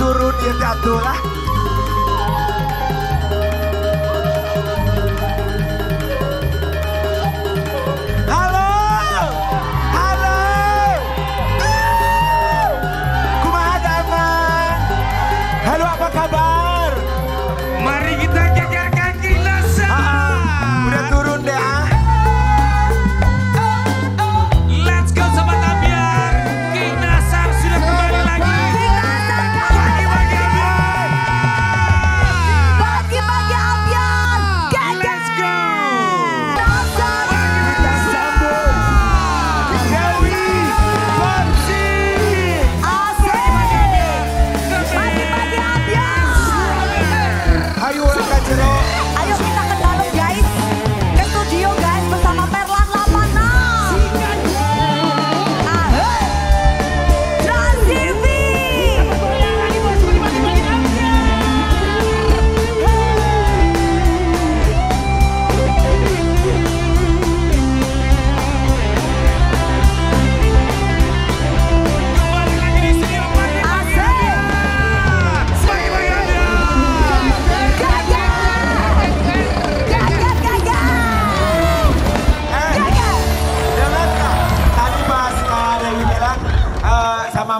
turun ya atulah.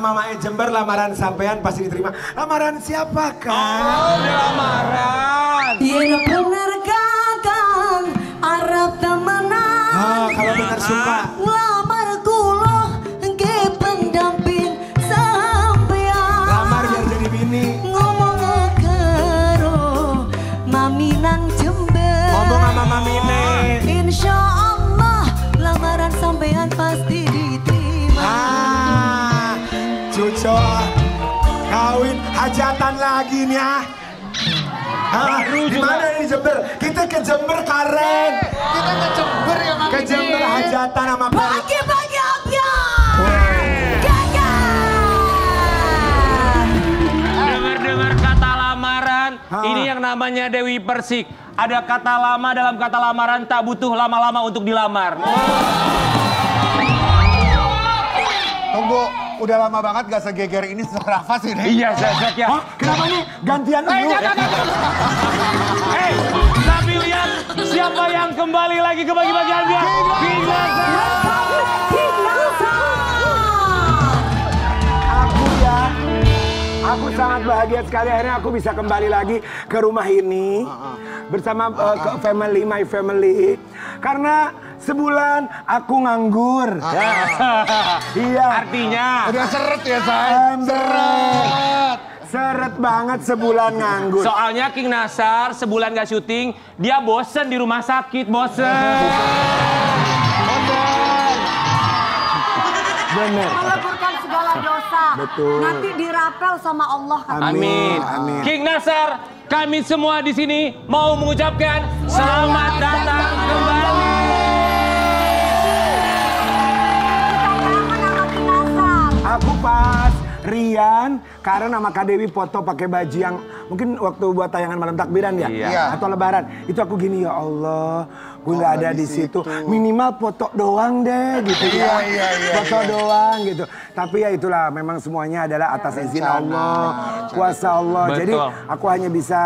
Mama Jember lamaran sampean pasti diterima. Lamaran siapa kan? Oh, lamaran. Iya bener kakang Arab temenan. Kalau bener suka. Lamar kulo ke pendamping sampean. Lamar biar jadi bini. Ngomong karo mami nang Jember. Ngomong sama mami ne. Insya Allah lamaran sampean pasti diterima. Cuco, kawin hajatan lagi nih ya. Di mana ini Jember? Kita ke Jember Karen. Kita ke Jember ya Mami. Ke Jember hajatan sama Pagi-pagi abyan. Dengar-dengar kata lamaran, ini yang namanya Dewi Persik. Ada kata lama dalam kata lamaran, tak butuh lama-lama untuk dilamar. Tunggu, udah lama banget gak segeger ini Rafa sih nih. Iya, Zak ya. Kenapa nih gantian dulu? Tapi lihat siapa yang kembali lagi ke bagi-bagi hadiah. King Aku sangat bahagia sekali akhirnya aku bisa kembali lagi ke rumah ini bersama my family. Karena sebulan aku nganggur. Iya. Artinya Udah seret ya, Say? Seret banget sebulan nganggur. soalnya King Nasar sebulan gak syuting, dia bosen di rumah sakit, bosen. Bener. Meleburkan segala dosa. Betul. Nanti dirapel sama Allah. Amin. Amin. King Nasar, kami semua di sini mau mengucapkan selamat datang kembali. Aku pas Rian, Karen sama Kak Dewi foto pakai baju yang mungkin waktu buat tayangan malam takbiran ya, Iya. atau lebaran. Itu aku gini, ya Allah, gue nggak ada di situ. Minimal foto doang deh, gitu ya. Iya. Foto doang gitu. Tapi ya itulah, memang semuanya adalah atas izin Allah, kuasa Allah. Betul. Jadi aku hanya bisa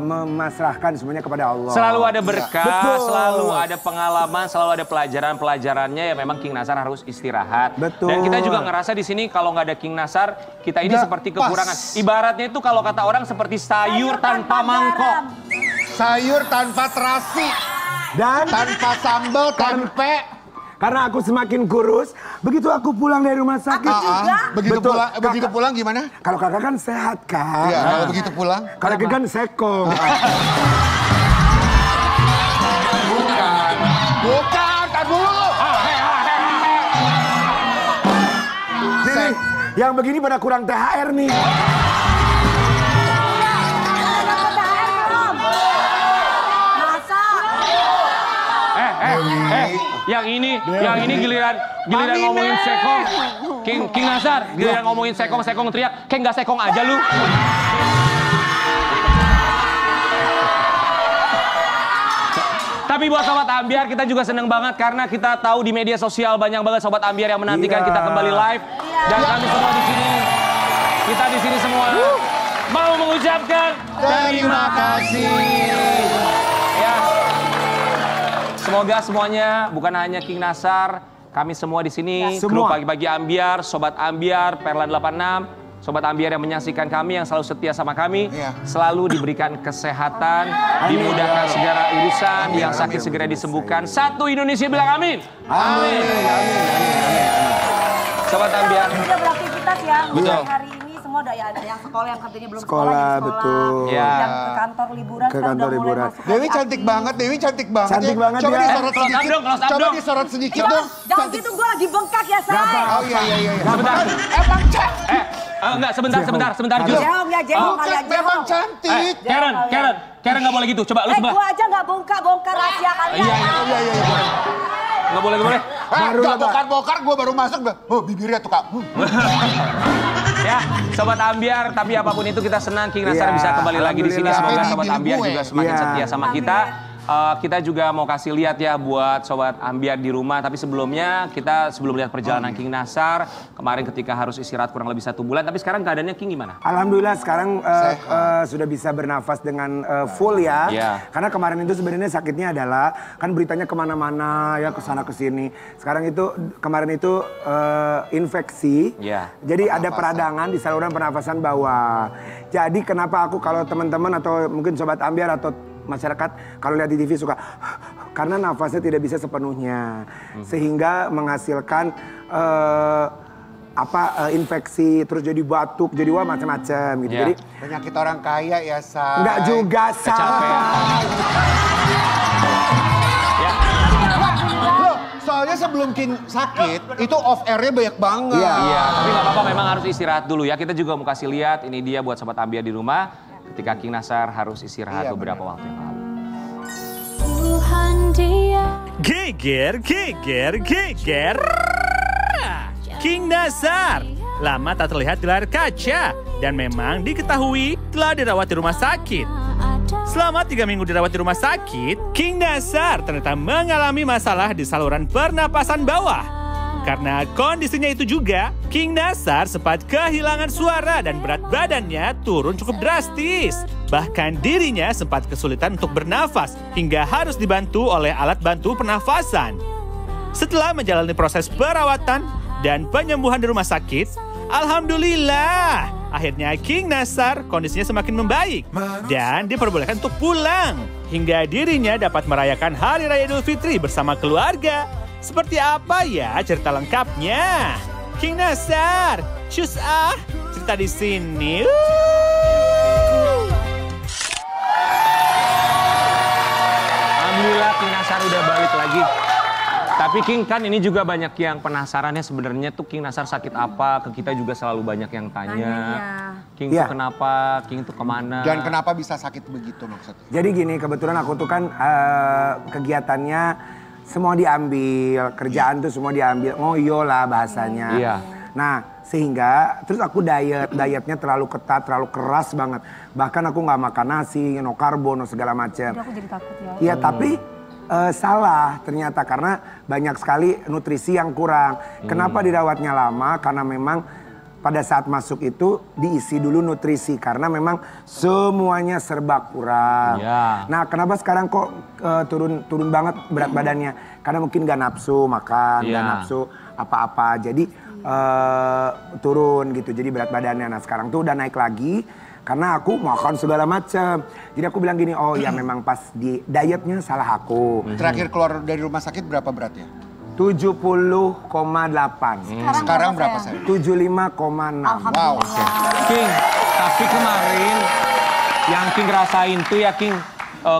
memasrahkan semuanya kepada Allah. Selalu ada berkah, Betul. selalu ada pengalaman, selalu ada pelajaran-pelajarannya ya memang King Nasar harus istirahat. Betul. Dan kita juga ngerasa di sini kalau nggak ada King Nasar, kita ini seperti kekurangan. Ibaratnya itu kalau kata orang seperti sayur tanpa mangkok. Sayur tanpa terasi, Dan tanpa sambal, tempe. karena aku semakin kurus, begitu aku pulang dari rumah sakit. Begitu Betul. pulang, begitu pulang gimana? Kalau kakak kan sehat kan? Iya, kalau begitu pulang. Kalau kakak kan sekong. Bukan, kan dulu. Jadi, yang begini pada kurang THR nih. Yang ini giliran ngomongin sekong. King Nasar, giliran ngomongin sekong teriak, kayak nggak sekong aja lu. Tapi buat Sobat Ambiar kita juga seneng banget karena kita tahu di media sosial banyak banget Sobat Ambiar yang menantikan kita kembali live dan kami semua di sini kita di sini semua mau mengucapkan Terima kasih. ya. Semoga semuanya bukan hanya King Nasar, kami semua di sini, Semua. grup Pagi-Pagi Ambiar, Sobat Ambiar, Perlan 86, Sobat Ambiar yang menyaksikan kami, yang selalu setia sama kami, Iya. selalu diberikan kesehatan, dimudahkan segala urusan, yang sakit segera disembuhkan. Satu Indonesia bilang amin. Amin. Sobat Ambiar. Sudah beraktivitas ya. Betul. Hari ini semua udah ya, ada yang sekolah yang kerjanya belum Sekolah, jadi betul. Ya. Yang ke kantor liburan Ke sekarang kantor udah mulai liburan. masuk Dewi lagi cantik aktif. banget, Dewi cantik banget. Cantik banget Coba ya. disorot Close up sedikit. dong, close up Coba dong. disorot sedikit Jangan, dong. jangan gitu, gue lagi bengkak ya, say. Oh iya. Sebentar. Emang cantik. Enggak, sebentar, Jus. Jehong ya, jehong kalian Memang jehong. cantik. Karen nggak boleh gitu. Coba lu sebelah. Gue aja nggak bongkar rahasia kalian. Iya. Nggak boleh. Baru Gak lah, Pak. bokar-bokar, gue baru masuk. Oh bibirnya tuh Kak. Ya, Sobat Ambiar, tapi apapun itu kita senang King Nasar Iya, bisa kembali lagi di sini. alhamdulillah. Semoga Sobat Ambiar juga semakin Iya. setia sama kita. Kita juga mau kasih lihat ya buat Sobat Ambiar di rumah. Tapi sebelumnya, sebelum lihat perjalanan King Nasar, kemarin ketika harus istirahat kurang lebih 1 bulan. Tapi sekarang keadaannya King gimana? Alhamdulillah sekarang sudah bisa bernafas dengan full ya. Iya. Karena kemarin itu sebenarnya sakitnya adalah kan beritanya kemana-mana ya kesana kesini. Sekarang itu kemarin itu infeksi. Iya. Jadi ada peradangan di saluran pernafasan bawah. Jadi kenapa aku kalau teman-teman atau mungkin Sobat Ambiar atau masyarakat kalau lihat di TV suka karena nafasnya tidak bisa sepenuhnya sehingga menghasilkan infeksi terus jadi batuk jadi macam-macam gitu. Yeah. Jadi Penyakit orang kaya ya, Say. enggak juga Kecapean. Ya. Loh, soalnya sebelum King sakit, itu off air-nya banyak banget. Iya, tapi nggak apa-apa, memang harus istirahat dulu ya. Kita juga mau kasih lihat, ini dia buat Sobat Ambiar di rumah. Ketika King Nasar harus istirahat Iya, beberapa waktu yang lalu. Tuhan dia Geger. King Nasar lama tak terlihat di layar kaca dan memang diketahui telah dirawat di rumah sakit. Selama 3 minggu dirawat di rumah sakit, King Nasar ternyata mengalami masalah di saluran pernapasan bawah. Karena kondisinya itu juga, King Nasar sempat kehilangan suara dan berat badannya turun cukup drastis. Bahkan dirinya sempat kesulitan untuk bernafas hingga harus dibantu oleh alat bantu pernafasan. Setelah menjalani proses perawatan dan penyembuhan di rumah sakit, alhamdulillah, akhirnya King Nasar kondisinya semakin membaik dan diperbolehkan untuk pulang. Hingga dirinya dapat merayakan Hari Raya Idul Fitri bersama keluarga. Seperti apa ya cerita lengkapnya? King Nasar, cus cerita di sini. Alhamdulillah King Nasar udah balik lagi. Tapi King kan ini juga banyak yang penasarannya sebenarnya tuh King Nasar sakit apa? Ke kita juga selalu banyak yang tanya. King Iya. tuh kenapa? King tuh kemana? Dan kenapa bisa sakit begitu maksudnya? Jadi gini, kebetulan aku tuh kan kegiatannya semua diambil, kerjaan tuh semua diambil, ngoyo lah bahasanya. Iya. Nah, sehingga terus aku dietnya terlalu ketat, terlalu keras banget. Bahkan aku nggak makan nasi, no karbo, no segala macam. Aku jadi takut ya. Iya, tapi salah ternyata karena banyak sekali nutrisi yang kurang. Kenapa dirawatnya lama? Karena memang pada saat masuk itu diisi dulu nutrisi karena memang semuanya serba kurang. Ya. Nah, kenapa sekarang kok turun banget berat badannya? Karena mungkin gak nafsu makan, gak Ya. nafsu apa-apa. Jadi turun gitu. Jadi berat badannya. Nah, sekarang tuh udah naik lagi karena aku makan segala macam. Jadi aku bilang gini, oh ya memang pas di dietnya salah aku. Terakhir keluar dari rumah sakit berapa beratnya? 70,8. Sekarang berapa saya? 75,6. Wow. King, tapi kemarin yang King rasain tuh ya King,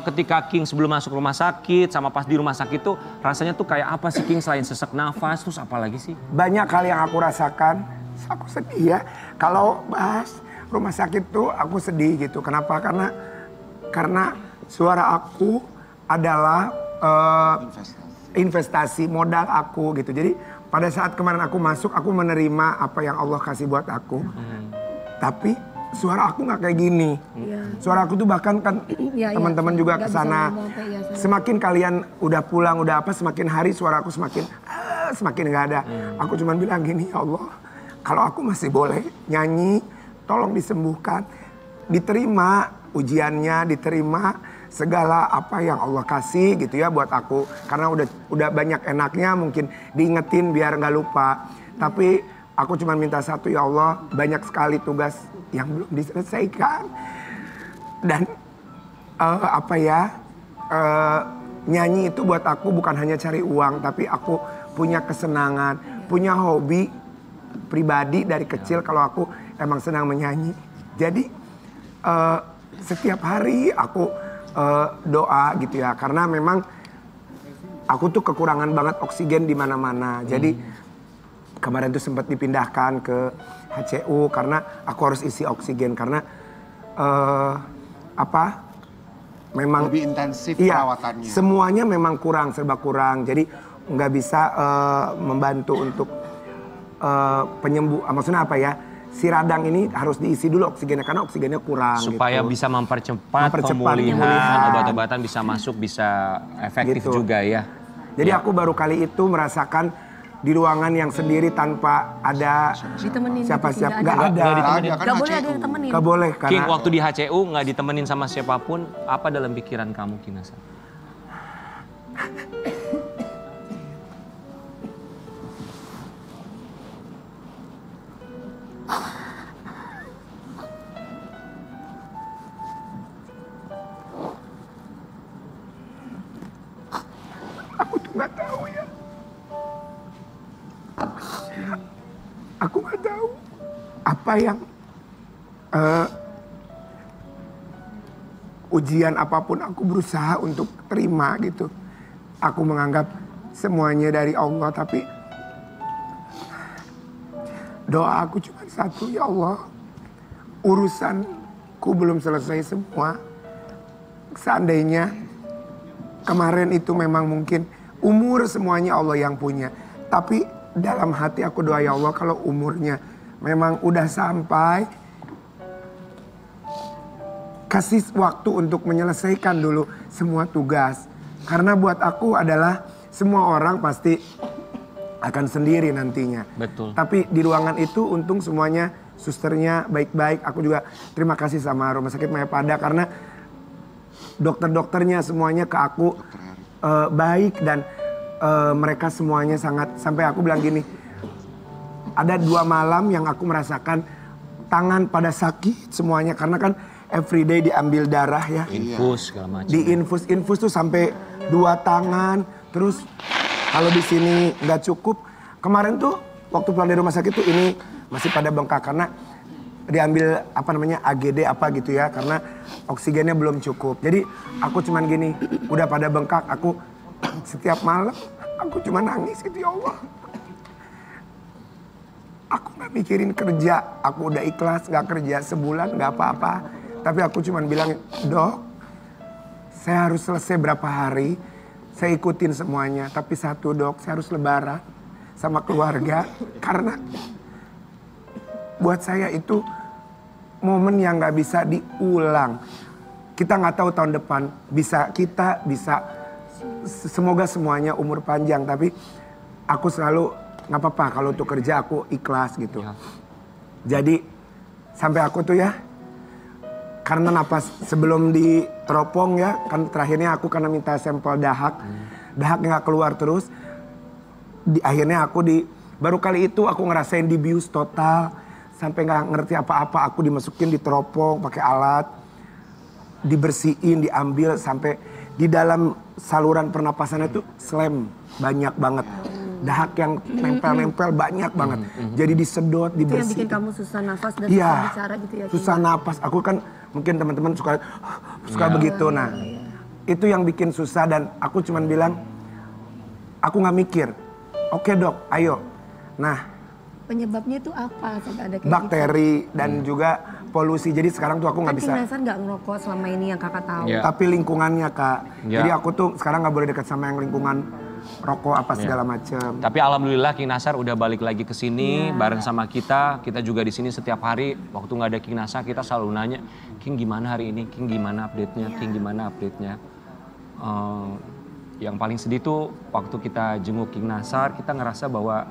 ketika King sebelum masuk rumah sakit sama pas di rumah sakit tuh rasanya tuh kayak apa sih King selain sesak nafas terus apa lagi sih? Banyak hal yang aku rasakan, aku sedih ya. Kalau bahas rumah sakit tuh aku sedih gitu. Kenapa? Karena suara aku adalah investasi modal aku gitu. Jadi pada saat kemarin aku masuk, aku menerima apa yang Allah kasih buat aku. Tapi suara aku nggak kayak gini. Suara aku tuh bahkan kan teman-teman juga kesana. Semakin kalian udah pulang, udah apa, semakin hari suara aku semakin nggak ada. Aku cuma bilang gini, ya Allah, kalau aku masih boleh nyanyi, tolong disembuhkan. Diterima ujiannya, diterima segala apa yang Allah kasih gitu ya buat aku. Karena udah banyak enaknya, mungkin diingetin biar nggak lupa. Tapi aku cuma minta satu, ya Allah, banyak sekali tugas yang belum diselesaikan. Dan nyanyi itu buat aku bukan hanya cari uang, tapi aku punya kesenangan, punya hobi pribadi dari kecil kalau aku emang senang menyanyi. Jadi setiap hari aku doa gitu ya, karena memang aku tuh kekurangan banget oksigen di mana-mana. Jadi kemarin tuh sempat dipindahkan ke HCU karena aku harus isi oksigen karena memang Lebih intensif iya, perawatannya. semuanya memang kurang, serba kurang. Jadi nggak bisa membantu untuk penyembuh. Maksudnya apa ya? Si radang ini harus diisi dulu oksigennya karena oksigennya kurang. Supaya gitu. bisa mempercepat pemulihan, obat-obatan bisa masuk, bisa efektif Gitu. juga ya. Jadi aku baru kali itu merasakan di ruangan yang sendiri tanpa ada Ditemenin siapa-siapa. gitu, Nggak nggak ada. ditemenin. Ada kan Gak boleh ada HCU. yang temenin. Nggak boleh King, karena waktu di HCU nggak ditemenin sama siapapun, apa dalam pikiran kamu, King Nasar? aku tuh nggak tahu ya. Aku nggak tahu apa yang ujian apapun aku berusaha untuk terima gitu. Aku menganggap semuanya dari Allah, tapi doa aku cuma satu, ya Allah, urusanku belum selesai semua. Seandainya kemarin itu memang mungkin umur semuanya Allah yang punya, tapi dalam hati aku doa, ya Allah, kalau umurnya memang udah sampai, kasih waktu untuk menyelesaikan dulu semua tugas. Karena buat aku adalah semua orang pasti akan sendiri nantinya. Betul. Tapi di ruangan itu untung semuanya susternya baik-baik. Aku juga terima kasih sama Rumah Sakit Mayapada karena dokter-dokternya semuanya ke aku baik dan mereka semuanya sangat, sampai aku bilang gini, ada 2 malam yang aku merasakan tangan pada sakit semuanya karena kan everyday diambil darah ya. Infus segala macam. Di infus tuh sampai 2 tangan, terus kalau di sini nggak cukup. Kemarin tuh waktu pulang dari rumah sakit tuh ini masih pada bengkak karena diambil apa namanya AGD apa gitu ya, karena oksigennya belum cukup. Jadi aku cuman gini, udah pada bengkak, aku setiap malam aku cuma nangis gitu, ya Allah. Aku nggak mikirin kerja, aku udah ikhlas nggak kerja sebulan nggak apa-apa. Tapi aku cuman bilang, Dok, saya harus selesai berapa hari, saya ikutin semuanya. Tapi satu, Dok, saya harus lebaran sama keluarga karena buat saya itu momen yang nggak bisa diulang. Kita nggak tahu tahun depan kita bisa semoga semuanya umur panjang, tapi aku selalu nggak apa-apa kalau untuk kerja aku ikhlas gitu. Ya. Jadi sampai aku tuh ya, karena napas sebelum diteropong ya, kan terakhirnya aku karena minta sampel dahak, dahaknya nggak keluar terus. Akhirnya aku baru kali itu aku ngerasain dibius total, sampai nggak ngerti apa-apa, aku dimasukin di teropong pakai alat, dibersihin, diambil sampai di dalam saluran pernapasannya tuh slam banyak banget. Dahak yang nempel-nempel banyak banget. Jadi disedot, Itu yang dibersihin. bikin kamu susah nafas dan Iya, susah bicara gitu ya. susah napas. Aku kan mungkin teman-teman suka begitu. Nah, itu yang bikin susah dan aku cuman bilang, aku nggak mikir. Oke Dok, ayo. Nah, Penyebabnya itu apa sampai ada kayak bakteri dan juga polusi. Jadi sekarang tuh aku nggak gitu? bisa. Kan King Nasar nggak ngerokok selama ini yang kakak tahu. Iya. Tapi lingkungannya Kak. Ya. Jadi aku tuh sekarang nggak boleh dekat sama yang lingkungan rokok apa segala macem. Tapi alhamdulillah King Nasar udah balik lagi ke sini bareng sama kita. Kita juga di sini setiap hari. Waktu nggak ada King Nasar kita selalu nanya, King gimana hari ini? King gimana update-nya? King gimana update-nya? Yang paling sedih tuh waktu kita jenguk King Nasar, kita ngerasa bahwa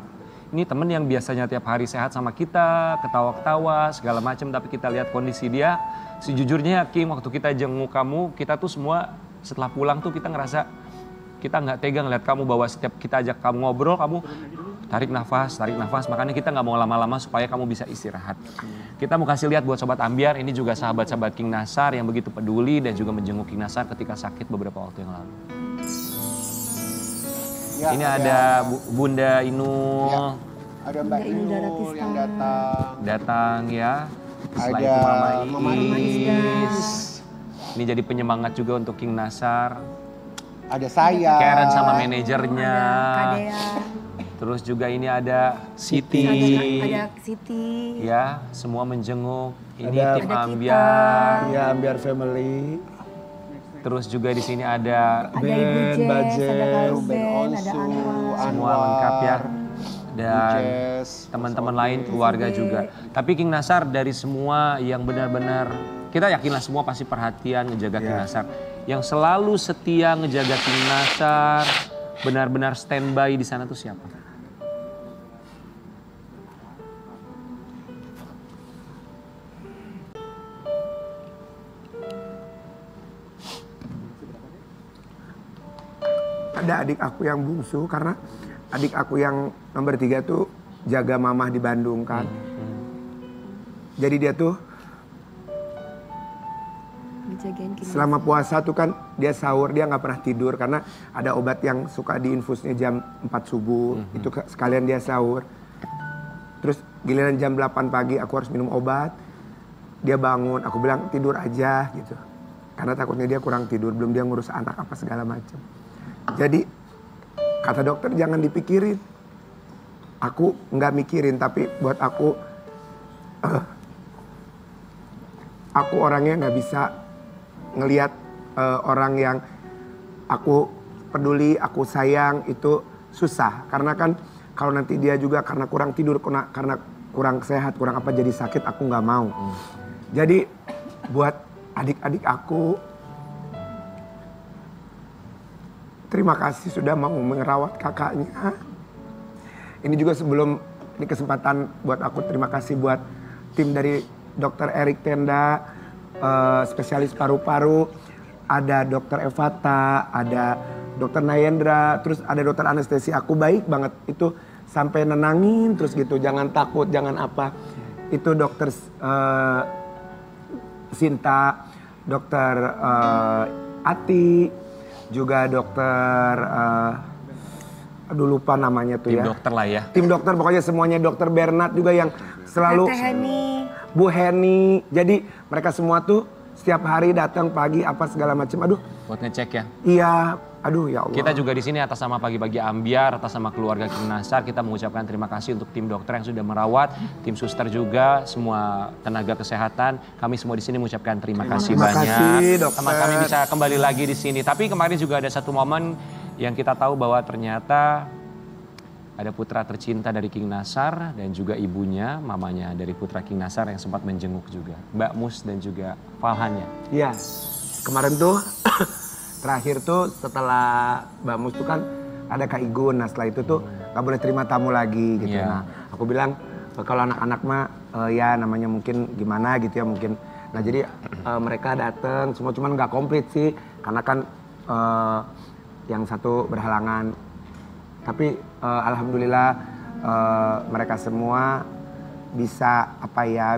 ini temen yang biasanya tiap hari sehat sama kita, ketawa-ketawa, segala macam. Tapi kita lihat kondisi dia, sejujurnya King, waktu kita jenguk kamu, kita tuh semua setelah pulang tuh kita ngerasa, kita nggak tega ngeliat kamu bahwa setiap kita ajak kamu ngobrol, kamu tarik nafas. Makanya kita nggak mau lama-lama supaya kamu bisa istirahat. Kita mau kasih lihat buat Sobat Ambiar, ini juga sahabat-sahabat King Nasar yang begitu peduli dan juga menjenguk King Nasar ketika sakit beberapa waktu yang lalu. Ya, ini ada Bunda Inul. Ya, ada Mbak Inul Inul Daratista yang datang. Ya. Setelah Ada itu Mama Mama Iis. Iis. Ini jadi penyemangat juga untuk King Nasar. Ada saya. Karen sama manajernya. Ada Kadea. Terus juga ini ada Siti. Ada Siti. Ya, semua menjenguk. Ini Ada- tim Ada Ambiar. Ya, Ambiar Family. Terus juga di sini ada Ada Ibu Jess, Budget, ada Kak Ruben Ruben, ada Onsu, Anwar. semua lengkap ya. Dan Jess, teman-teman Mas lain, Oki. keluarga juga. Tapi King Nasar dari semua yang benar-benar, kita yakinlah semua pasti perhatian ngejaga King Nasar. Yang selalu setia ngejaga King Nasar, benar-benar standby di sana tuh siapa? Ada adik aku yang bungsu karena adik aku yang nomor 3 tuh jaga mamah di Bandung kan. Jadi dia tuh Dijagain King selama puasa tuh kan dia sahur, dia nggak pernah tidur karena ada obat yang suka diinfusnya jam 4 subuh. Itu sekalian dia sahur. Terus giliran jam 8 pagi aku harus minum obat. Dia bangun, aku bilang tidur aja gitu. Karena takutnya dia kurang tidur, belum dia ngurus anak apa segala macam. Jadi kata dokter jangan dipikirin. Aku nggak mikirin, tapi buat aku orangnya nggak bisa ngelihat orang yang aku peduli, aku sayang itu susah. Karena kan kalau nanti dia juga karena kurang tidur, karena kurang sehat, kurang apa jadi sakit, aku nggak mau. Jadi buat adik-adik aku, terima kasih sudah mau merawat kakaknya. Ini juga sebelum ini kesempatan buat aku terima kasih buat tim dari Dr. Erik Tenda, spesialis paru-paru, ada Dr. Evata, ada Dr. Nayendra, terus ada Dr. Anestesi. Aku baik banget itu sampai nenangin terus gitu, jangan takut, jangan apa. Itu Dr. Sinta, Dr. Ati, juga dokter, aduh lupa namanya tuh Tim ya. dokter lah ya. Tim dokter pokoknya semuanya, dokter Bernard juga yang selalu. Teh Heni. Bu Heni. Jadi mereka semua tuh setiap hari datang pagi apa segala macam. Aduh, Buat ngecek ya. iya, aduh ya Allah. Kita juga di sini atas nama Pagi-Pagi Ambiar, atas nama keluarga King Nasar, kita mengucapkan terima kasih untuk tim dokter yang sudah merawat, tim suster juga, semua tenaga kesehatan. Kami semua di sini mengucapkan terima kasih Terima banyak. kasih, dokter. Teman kami bisa kembali lagi di sini. Tapi kemarin juga ada satu momen yang kita tahu bahwa ternyata ada putra tercinta dari King Nasar dan juga ibunya, mamanya dari putra King Nasar yang sempat menjenguk juga. Mbak Mus dan juga Falhan ya. Iya, kemarin tuh terakhir tuh setelah Mbak Mus tuh kan ada Kak Igun. Nah setelah itu tuh gak boleh terima tamu lagi gitu. Iya. Nah aku bilang kalau anak-anak mah ya namanya mungkin gimana gitu ya mungkin. Nah jadi mereka datang semua, cuman gak komplit sih karena kan yang satu berhalangan. Tapi alhamdulillah mereka semua bisa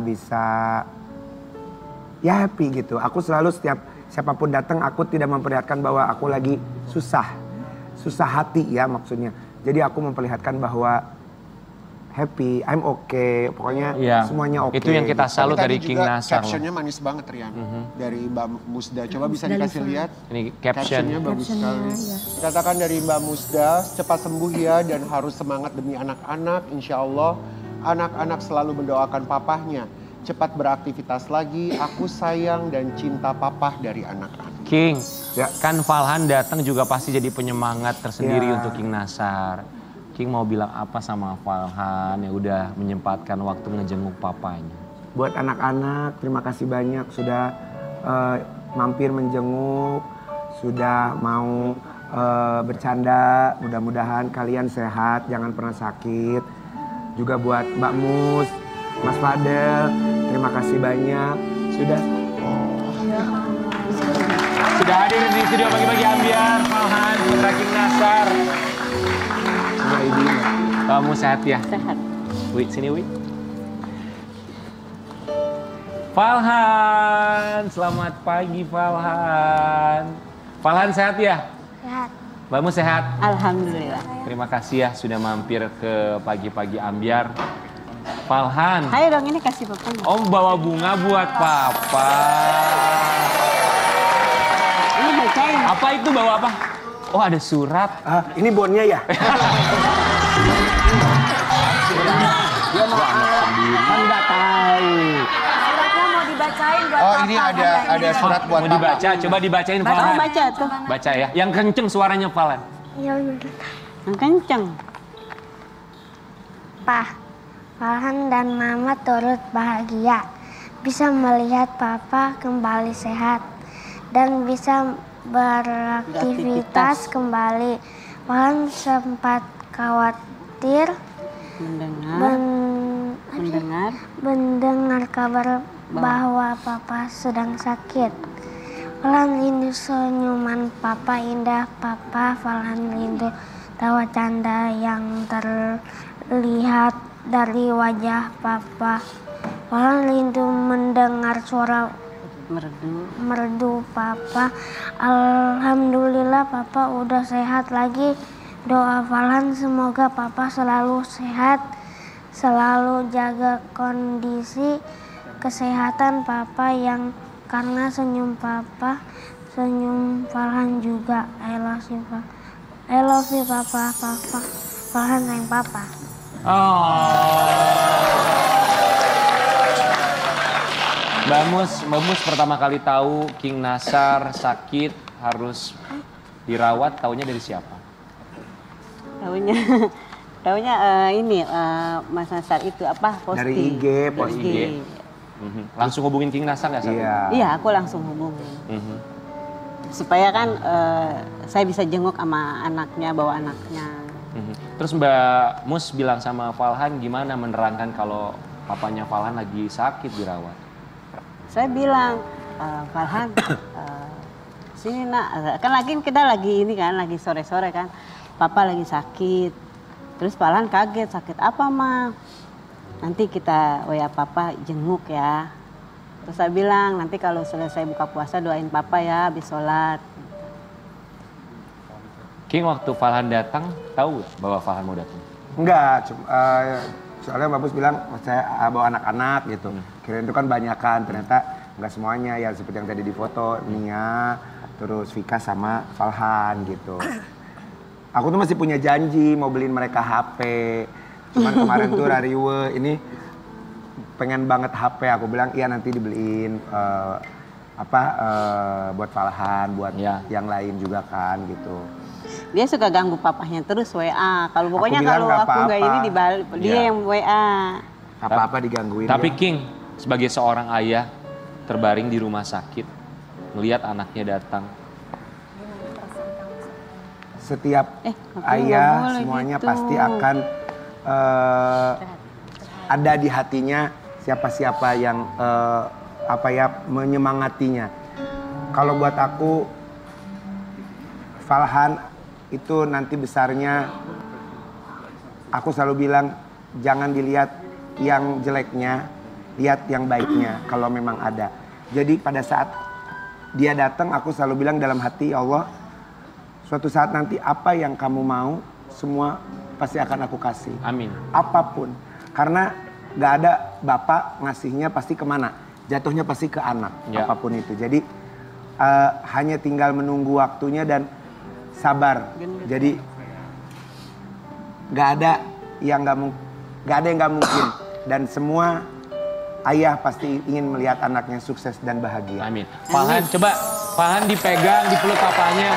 bisa ya happy gitu. Aku selalu setiap siapapun datang aku tidak memperlihatkan bahwa aku lagi susah hati ya maksudnya. Jadi aku memperlihatkan bahwa happy, I'm okay, pokoknya Iya. semuanya oke. Itu yang kita Tapi salut tadi dari King juga Nasar. loh. captionnya manis banget Rian. Dari Mbak Musda. Coba bisa Musdalifah. dikasih lihat. Ini caption. Captionnya bagus Captionnya, sekali. ya. Dikatakan dari Mbak Musda, cepat sembuh ya dan harus semangat demi anak-anak. Insya Allah anak-anak selalu mendoakan papahnya. Cepat beraktivitas lagi, aku sayang dan cinta papah dari anak-anak. King, Ya. kan Falhan datang juga pasti jadi penyemangat tersendiri Ya. untuk King Nasar. King mau bilang apa sama Falhan yang udah menyempatkan waktu ngejenguk papanya? Buat anak-anak terima kasih banyak sudah mampir menjenguk, sudah mau bercanda. Mudah-mudahan kalian sehat, jangan pernah sakit. juga buat Mbak Mus, Mas Fadel, terima kasih banyak sudah hadir di studio Pagi-Pagi Ambyar, Falhan, Putra King Nasar. Mbak Ibi. Kamu sehat ya? Sehat. Wi, sini Wi. Falhan, selamat pagi Falhan. Falhan sehat ya? Sehat. Mbakmu sehat? Alhamdulillah. Terima kasih ya sudah mampir ke Pagi-Pagi Ambyar. Falhan. Ayo dong, ini kasih papa. Om bawa bunga buat papa. Ini bacain. Apa itu bawa apa? Oh ada surat. Ah, ini bonnya ya? Dia mau Kan nggak tahu. suratnya mau dibacain buat Oh, papa. ini ada surat buat Mau dibaca, coba dibacain Kamu Falhan. baca tuh. Baca ya, yang kenceng suaranya Falhan. Yang kenceng. Farhan dan Mama turut bahagia bisa melihat Papa kembali sehat dan bisa beraktivitas kembali. Farhan sempat khawatir mendengar kabar bahwa Papa sedang sakit. Farhan rindu senyuman Papa indah Papa. Farhan rindu tawa canda yang terlihat dari wajah Papa. Farhan rindu mendengar suara merdu Papa. Alhamdulillah Papa udah sehat lagi. Doa Farhan semoga Papa selalu sehat, selalu jaga kondisi kesehatan Papa yang karena senyum Papa, senyum Farhan juga. I love you Papa. Farhan sayang Papa. Mbak Mus pertama kali tahu King Nasar sakit harus dirawat, taunya dari siapa? Taunya ini Mas Nasar itu apa? Posting. Dari IG, posting. Langsung hubungin King Nasar nggak saat itu? Iya, aku langsung hubungin. Supaya kan saya bisa jenguk sama anaknya, bawa anaknya. Terus Mbak Mus bilang sama Falhan gimana menerangkan kalau papanya Falhan lagi sakit dirawat? Saya bilang, Falhan, sini nak, kan kita lagi ini kan, lagi sore-sore kan, Papa lagi sakit. Terus Falhan kaget, sakit apa Ma? Nanti kita WA Papa jenguk ya. Terus saya bilang, nanti kalau selesai buka puasa doain Papa ya, habis sholat. King waktu Falhan datang, tahu bahwa Falhan mau datang? Enggak, soalnya Mbak Bus bilang saya bawa anak-anak gitu. Kirain itu kan banyakan, ternyata enggak semuanya ya seperti yang tadi di foto. Nia, terus Vika sama Falhan gitu. Aku tuh masih punya janji mau beliin mereka HP. Cuman kemarin tuh Rariwe ini pengen banget HP. Aku bilang iya nanti dibeliin buat Falhan, buat yang lain juga kan gitu. Dia suka ganggu papahnya terus WA. Kalau pokoknya kalau nggak aku nggak ini dia yang WA. Apa-apa digangguin. Tapi ya. King sebagai seorang ayah terbaring di rumah sakit, melihat anaknya datang. Setiap ayah semuanya gitu. Pasti akan ada di hatinya siapa-siapa yang menyemangatinya. Kalau buat aku Falhan itu nanti besarnya, aku selalu bilang jangan dilihat yang jeleknya, lihat yang baiknya kalau memang ada. Jadi pada saat dia datang aku selalu bilang dalam hati, ya Allah, suatu saat nanti apa yang kamu mau semua pasti akan aku kasih. Amin. Apapun, karena gak ada bapak ngasihnya pasti kemana, jatuhnya pasti ke anak, apapun itu. Jadi hanya tinggal menunggu waktunya dan sabar. Jadi gak ada yang nggak mungkin dan semua ayah pasti ingin melihat anaknya sukses dan bahagia. Amin. Falhan, coba Falhan dipegang, dipeluk papanya.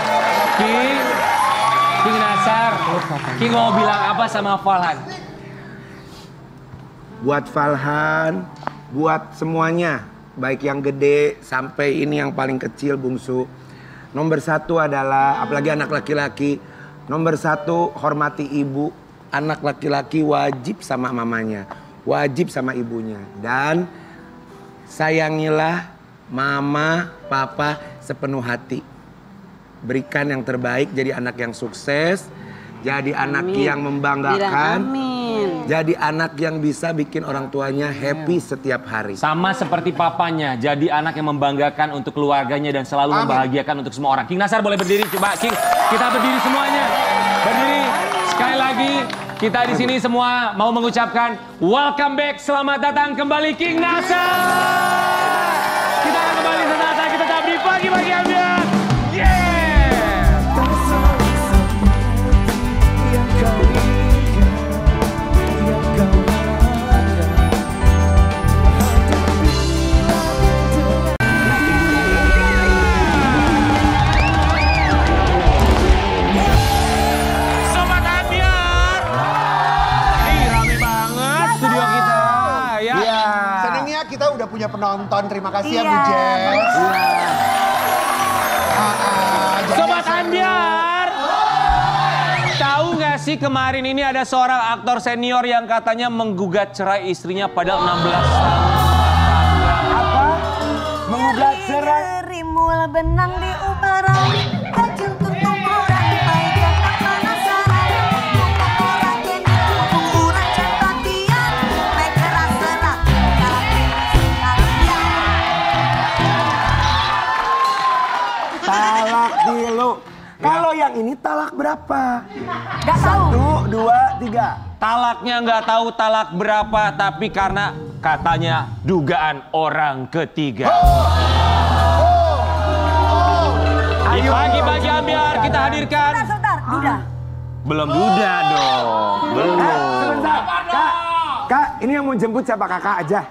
King Nasar, King mau bilang apa sama Falhan? Buat Falhan, buat semuanya, baik yang gede sampai ini yang paling kecil bungsu. Nomor 1 adalah, apalagi anak laki-laki, nomor 1 hormati ibu, anak laki-laki wajib sama mamanya, wajib sama ibunya. Dan sayangilah mama, papa sepenuh hati. Berikan yang terbaik, jadi anak yang sukses, jadi anak yang membanggakan, jadi anak yang bisa bikin orang tuanya happy setiap hari. Sama seperti papanya, jadi anak yang membanggakan untuk keluarganya dan selalu membahagiakan untuk semua orang. King Nasar boleh berdiri, coba King. Kita berdiri semuanya. Berdiri. Sekali lagi, kita di sini semua mau mengucapkan welcome back, selamat datang kembali King Nasar. Kita akan kembali sesaat lagi, tetap di Pagi-Pagi Ambiar. Udah punya penonton, terima kasih ya Bu Jess. Sobat Ambiar, tahu nggak sih kemarin ini ada seorang aktor senior yang katanya menggugat cerai istrinya pada 16 tahun. Apa? Menggugat cerai? Rimul benang di ubaran, kacil tutung orang paikan panasaran, orang kini ukuran cepatian, mekeras serak. Talak dulu. Kalau yang ini talak berapa? Gak tahu. 1, 2, 3. Talaknya nggak tahu talak berapa, tapi karena katanya dugaan orang ketiga. Di Pagi-Pagi Ambiar kita hadirkan. Sebentar, Duda. Belum duda dong. Belum. Sebentar, Kak, ini yang mau jemput siapa? Kakak aja.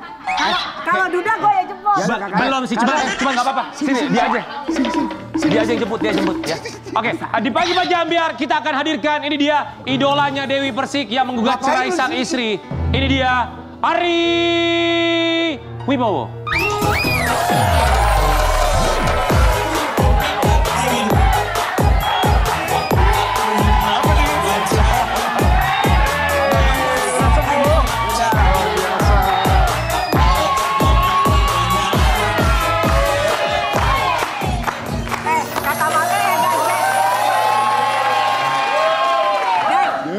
Kalau Duda gue ya jemput. Belum sih, cuma nggak apa-apa. Sini, dia aja. Dia aja yang jemput, dia jemput ya. Oke, di Pagi-Pagi Ambiar kita akan hadirkan, ini dia idolanya Dewi Persik yang menggugat cerai sang istri. Ini dia Ari Wibowo.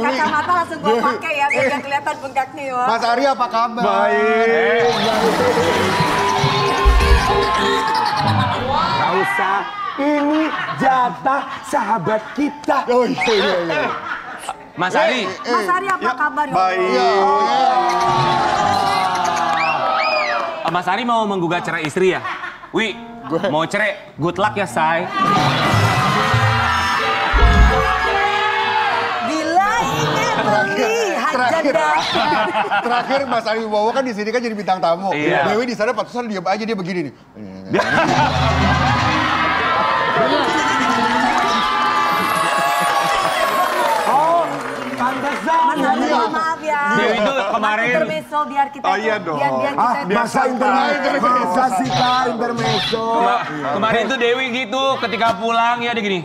Kacamata langsung gue pakai ya, biar gak kelihatan bengkaknya ya. Mas Ari apa kabar? Baik. Gak usah, ini jatah sahabat kita. Oh iya. Mas Ari. Mas Ari apa kabar ya? Baik. Mas Ari mau menggugat cerai istri ya? Wi, mau cerai, good luck ya, Say. Terakhir Mas Ari Wibowo kan di sini kan jadi bintang tamu. Iya. Dewi di sana patusan diam aja, dia begini nih. Oh, pantesan. Mas Ari maaf ya. Dewi itu kemarin. Intermezzo biar kita iya dong. biar kita Masa intermezzo. Masa sih Kak intermezzo. Kemarin tuh Dewi gitu ketika pulang ya dia gini.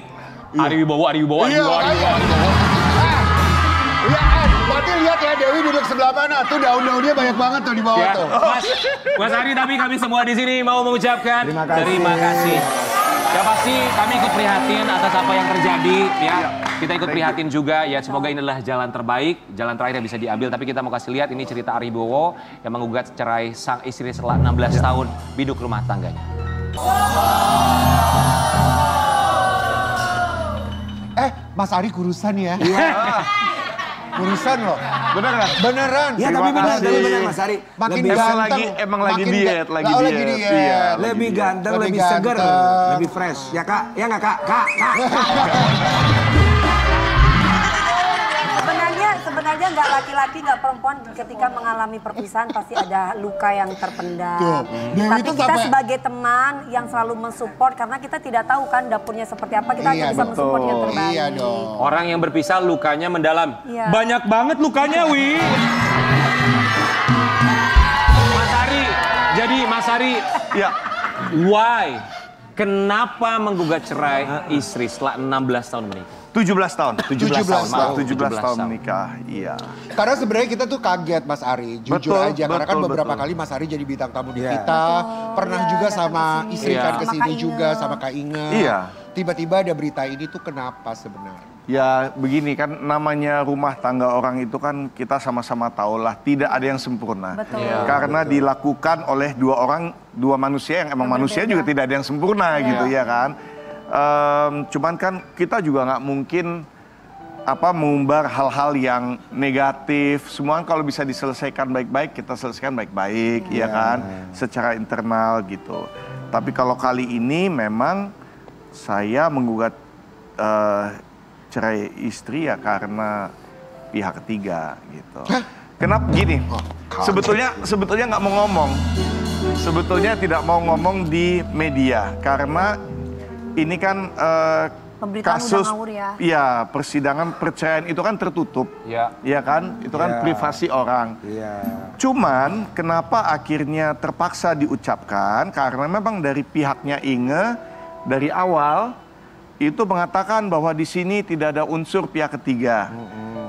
Ari Wibowo. Iya, berarti lihat ya Dewi duduk sebelah mana. Tuh daun-daunnya banyak banget tuh di bawah Ya, tuh. Mas Ari, tapi kami semua di sini mau mengucapkan Terima kasih. Ya pasti kami ikut prihatin atas apa yang terjadi ya. Kita ikut prihatin juga ya, semoga ini adalah jalan terbaik, jalan terakhir yang bisa diambil. Tapi kita mau kasih lihat ini cerita Ari Wibowo yang menggugat cerai sang istri setelah 16 tahun biduk rumah tangganya. Mas Ari kurusan ya. Kurusan loh. Beneran? Beneran. Ya tapi benar Mas Ari. Makin Lebih ganteng. emang lagi diet, lagi Oh, diet. diet. Iya. lebih ganteng, lebih segar, ganteng. lebih fresh. Ya Kak? Ya nggak Kak? Kak. Sebenarnya nggak laki-laki nggak perempuan ketika mengalami perpisahan pasti ada luka yang terpendam. Tuh, Dewi Tapi itu kita sampai- sebagai teman yang selalu mensupport karena kita tidak tahu kan dapurnya seperti apa, kita hanya bisa mensupport yang terbaik. Iya dong. Orang yang berpisah lukanya mendalam. Iya. Banyak banget lukanya, Wi. Mas Ari, jadi Mas Ari, Iya. why? Kenapa menggugat cerai istri setelah 16 tahun menikah? 17 tahun. 17 tahun, maaf. 17 tahun menikah, iya. Karena sebenarnya kita tuh kaget Mas Ari, jujur Betul, aja. Karena kan betul, beberapa betul. kali Mas Ari jadi bintang tamu di Iya. kita. Pernah juga datang sama kesini. istri kan Iya. kesini Sama Kak juga, Inge. sama Kak Inge. Iya. Tiba-tiba ada berita ini tuh kenapa sebenarnya? Ya begini kan namanya rumah tangga orang itu kan kita sama-sama tahulah tidak ada yang sempurna. Betul. Karena dilakukan oleh dua manusia yang emang manusia juga tidak ada yang sempurna gitu ya kan. Cuman kan kita juga nggak mungkin mengumbar hal-hal yang negatif. Semua kalau bisa diselesaikan baik-baik kita selesaikan baik-baik ya kan secara internal gitu. Tapi kalau kali ini memang saya menggugat cerai istri ya karena pihak ketiga gitu. Kenapa gini? Sebetulnya nggak mau ngomong. Sebetulnya tidak mau ngomong di media karena ini kan Pemberitaan kasus udah ngawur ya. Iya, persidangan perceraian itu kan tertutup. Iya kan? Itu kan privasi orang. Iya. Cuman kenapa akhirnya terpaksa diucapkan? Karena memang dari pihaknya Inge dari awal itu mengatakan bahwa di sini tidak ada unsur pihak ketiga.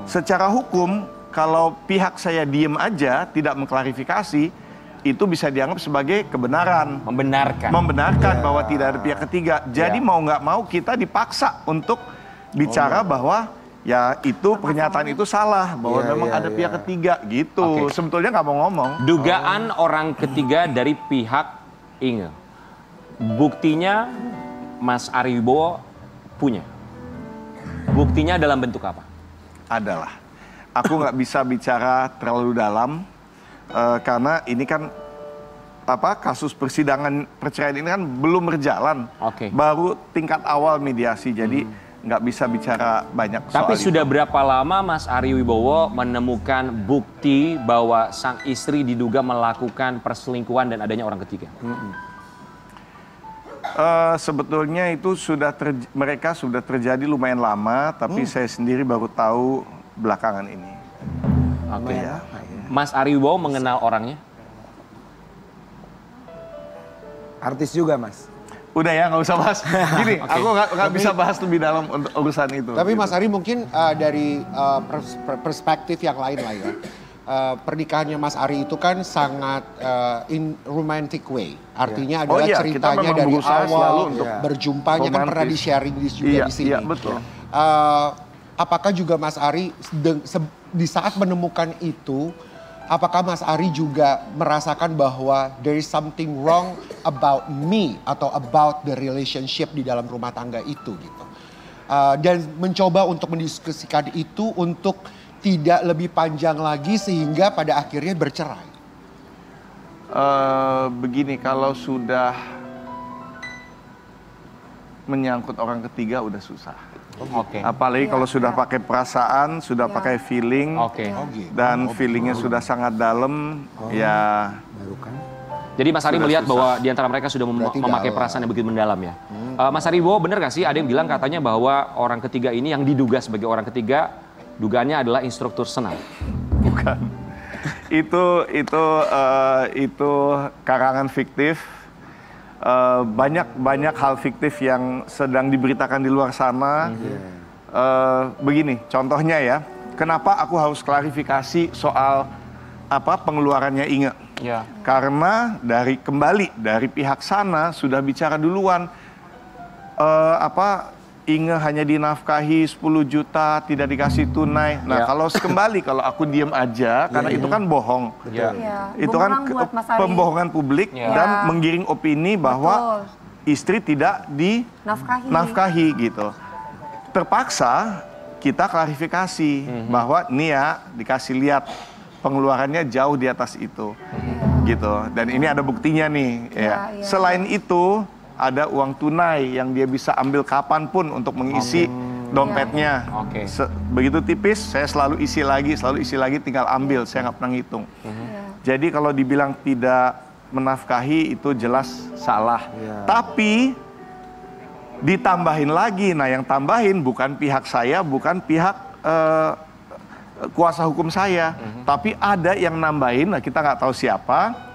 Secara hukum kalau pihak saya diem aja tidak mengklarifikasi itu bisa dianggap sebagai kebenaran. Membenarkan bahwa tidak ada pihak ketiga. Jadi mau nggak mau kita dipaksa untuk bicara bahwa ya itu pernyataan itu salah. Bahwa memang ada pihak ketiga gitu. Sebetulnya nggak mau ngomong. Dugaan orang ketiga dari pihak Inge. Buktinya Mas Ari Wibowo punya. Buktinya dalam bentuk apa? Adalah. Aku nggak bisa bicara terlalu dalam. Karena ini kan kasus persidangan perceraian ini kan belum berjalan, baru tingkat awal mediasi, jadi nggak bisa bicara banyak soal Tapi sudah itu. berapa lama Mas Ari Wibowo menemukan bukti bahwa sang istri diduga melakukan perselingkuhan dan adanya orang ketiga? Sebetulnya itu mereka sudah terjadi lumayan lama, tapi saya sendiri baru tahu belakangan ini. Ya. Mas Ari Wibowo mengenal orangnya? Artis juga, Mas. Udah ya, nggak usah bahas. Gini, aku nggak bisa bahas lebih dalam untuk urusan itu. Tapi gitu. Mas Ari mungkin dari perspektif yang lain lah ya. Pernikahannya Mas Ari itu kan sangat in romantic way. Artinya adalah kita ceritanya memang dari berusaha selalu awal untuk berjumpanya kan pernah romantis. di-sharing juga di sini. Iya, betul. Apakah juga Mas Ari di saat menemukan itu, apakah Mas Ari juga merasakan bahwa there is something wrong about me atau about the relationship di dalam rumah tangga itu gitu. Dan mencoba untuk mendiskusikan itu untuk tidak lebih panjang lagi sehingga pada akhirnya bercerai. Begini, kalau sudah menyangkut orang ketiga udah susah. Apalagi kalau sudah pakai perasaan, sudah pakai feeling, dan feelingnya sudah sangat dalam, ya. Jadi Mas Ari Sudah melihat susah. bahwa di antara mereka sudah memakai perasaan yang begitu mendalam ya. Mas Ari Wibowo benar gak sih ada yang bilang katanya bahwa orang ketiga ini yang diduga sebagai orang ketiga, dugaannya adalah instruktur senam? Bukan. Itu karangan fiktif. Banyak hal fiktif yang sedang diberitakan di luar sana. Begini, contohnya ya, kenapa aku harus klarifikasi soal pengeluarannya Inge? Karena dari pihak sana sudah bicara duluan. Inge hanya dinafkahi 10 juta, tidak dikasih tunai. Nah, kalau aku diem aja, karena itu kan bohong. Itu kan pembohongan publik dan menggiring opini bahwa istri tidak dinafkahi gitu. Terpaksa kita klarifikasi bahwa nih ya dikasih lihat pengeluarannya jauh di atas itu. Gitu. Dan ini ada buktinya nih. Selain itu, ada uang tunai yang dia bisa ambil kapanpun untuk mengisi dompetnya. Begitu tipis, saya selalu isi lagi, tinggal ambil, saya nggak pernah ngitung. Jadi kalau dibilang tidak menafkahi itu jelas salah. Tapi ditambahin lagi, nah yang tambahin bukan pihak saya, bukan pihak kuasa hukum saya, tapi ada yang nambahin, nah kita nggak tahu siapa.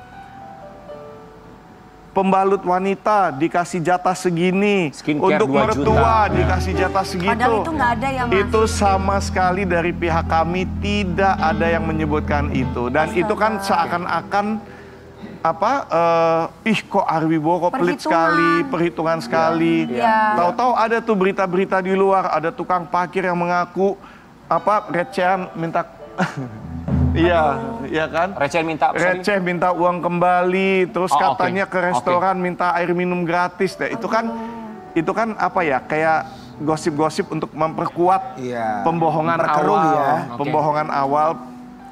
pembalut wanita dikasih jatah segini, Skincare untuk 2 mertua juta. dikasih jatah segitu. Padahal itu nggak ada ya, Mas. Itu sama sekali dari pihak kami tidak ada yang menyebutkan itu. Dan itu kan seakan-akan kok Arwibowo kok pelit sekali, perhitungan sekali. Tahu-tahu ada tuh berita-berita di luar, ada tukang parkir yang mengaku recehan minta iya kan? Receh minta uang kembali, terus katanya ke restoran minta air minum gratis. Itu kan kayak gosip-gosip untuk memperkuat pembohongan awal. Pembohongan awal.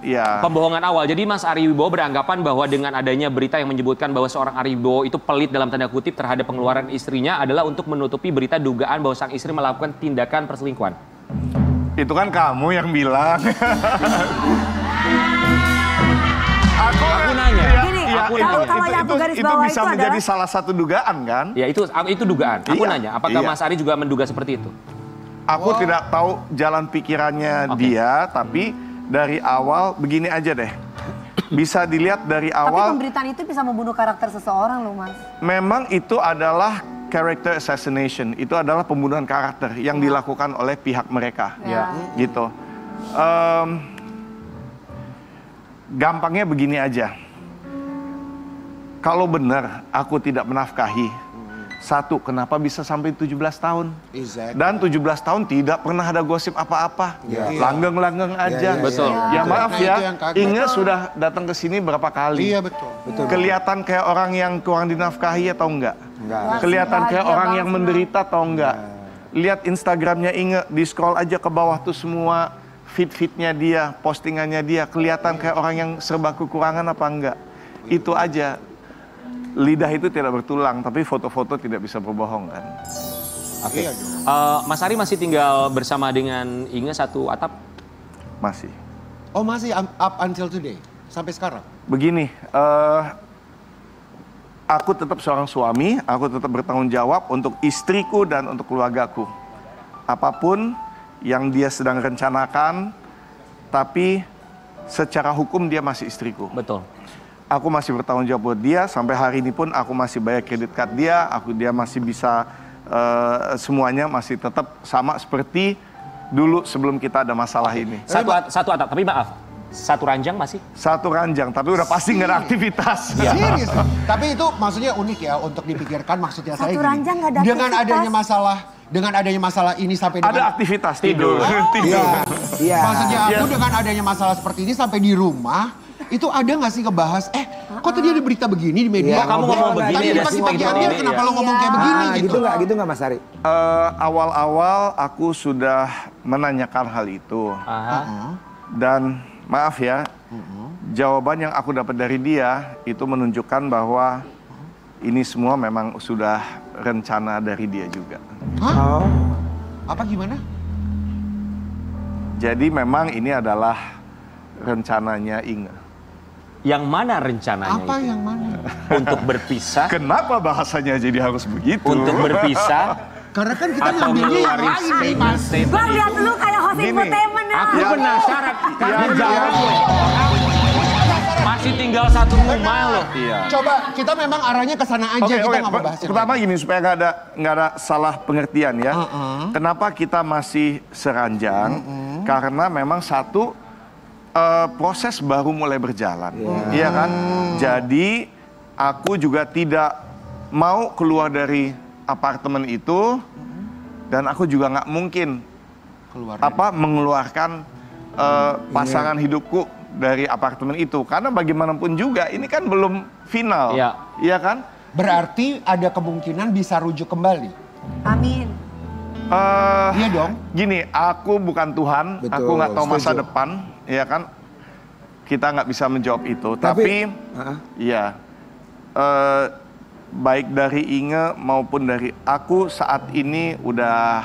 Ya. Pembohongan awal. Jadi Mas Ari Wibowo beranggapan bahwa dengan adanya berita yang menyebutkan bahwa seorang Ari Wibowo itu pelit dalam tanda kutip terhadap pengeluaran istrinya adalah untuk menutupi berita dugaan bahwa sang istri melakukan tindakan perselingkuhan. Itu kan kamu yang bilang. Aku nanya. Kalau yang aku garis itu bawah bisa itu menjadi adalah salah satu dugaan kan? Ya itu dugaan. Aku nanya, apakah Mas Ari juga menduga seperti itu? Aku tidak tahu jalan pikirannya dia, tapi dari awal begini aja deh. Bisa dilihat dari awal. Tapi pemberitaan itu bisa membunuh karakter seseorang loh, Mas. Memang itu adalah character assassination. Itu adalah pembunuhan karakter yang dilakukan oleh pihak mereka. Gitu. Gampangnya begini aja. Kalau benar aku tidak menafkahi, satu, kenapa bisa sampai 17 tahun? Dan 17 tahun tidak pernah ada gosip apa-apa. Langgeng-langgeng aja. Betul. Ya maaf ya, Inge sudah datang ke sini berapa kali? Iya betul. Kelihatan kayak orang yang kurang dinafkahi atau enggak? Kelihatan kayak orang yang menderita atau enggak? Lihat Instagramnya Inge, di scroll aja ke bawah tuh semua feed-feednya dia, postingannya dia, kelihatan kayak orang yang serba kekurangan apa enggak? Itu aja. Lidah itu tidak bertulang, tapi foto-foto tidak bisa berbohong kan? Oke. Mas Ari masih tinggal bersama dengan Inge satu atap? Masih. Oh masih up until today? Sampai sekarang? Begini, aku tetap seorang suami, aku tetap bertanggung jawab untuk istriku dan untuk keluargaku. Apapun yang dia sedang rencanakan, tapi secara hukum dia masih istriku. Betul. Aku masih bertanggung jawab buat dia, sampai hari ini pun aku masih bayar kredit card dia, dia masih bisa, semuanya masih tetap sama seperti dulu sebelum kita ada masalah ini. Satu atap, tapi maaf, satu ranjang masih? Satu ranjang, tapi udah pasti nggak ada aktivitas. Serius? Tapi itu maksudnya unik ya untuk dipikirkan, maksudnya saya gini. Ranjang nggak ada aktivitas. Dengan adanya masalah ini sampai dengan... Ada aktivitas, tidur. Iya. Maksudnya aku dengan adanya masalah seperti ini sampai di rumah, itu ada nggak sih ngebahas, kok tadi ada berita begini di media? Kamu ngomong begini, tadi pasti pakai ambil, kenapa lo ngomong kayak begini gitu? Gitu nggak Mas Ari? Awal-awal aku sudah menanyakan hal itu. Dan maaf ya, jawaban yang aku dapat dari dia itu menunjukkan bahwa ini semua memang sudah rencana dari dia juga. Apa gimana? Jadi memang ini adalah rencananya Inge. Yang mana rencananya Apa itu? Yang mana? Untuk berpisah? Kenapa bahasanya jadi harus begitu? Untuk berpisah? Karena kan kita ngambilnya yang lain nih, Mas. Bang, lihat lu kayak host infotainment ya. Aku penasaran. Kamu jawab loh. Masih tinggal satu rumah loh. Coba, kita memang arahnya ke sana aja, kita nggak mau bahas yang pertama gini, supaya nggak ada salah pengertian ya. Kenapa kita masih seranjang? Karena memang satu, proses baru mulai berjalan, iya kan? Jadi aku juga tidak mau keluar dari apartemen itu, dan aku juga nggak mungkin mengeluarkan pasangan hidupku dari apartemen itu, karena bagaimanapun juga ini kan belum final, iya kan? Berarti ada kemungkinan bisa rujuk kembali. Amin. Iya dong. Gini, aku bukan Tuhan, aku nggak tahu masa depan. Ya kan, kita nggak bisa menjawab itu. Tapi ya, baik dari Inge maupun dari aku saat ini udah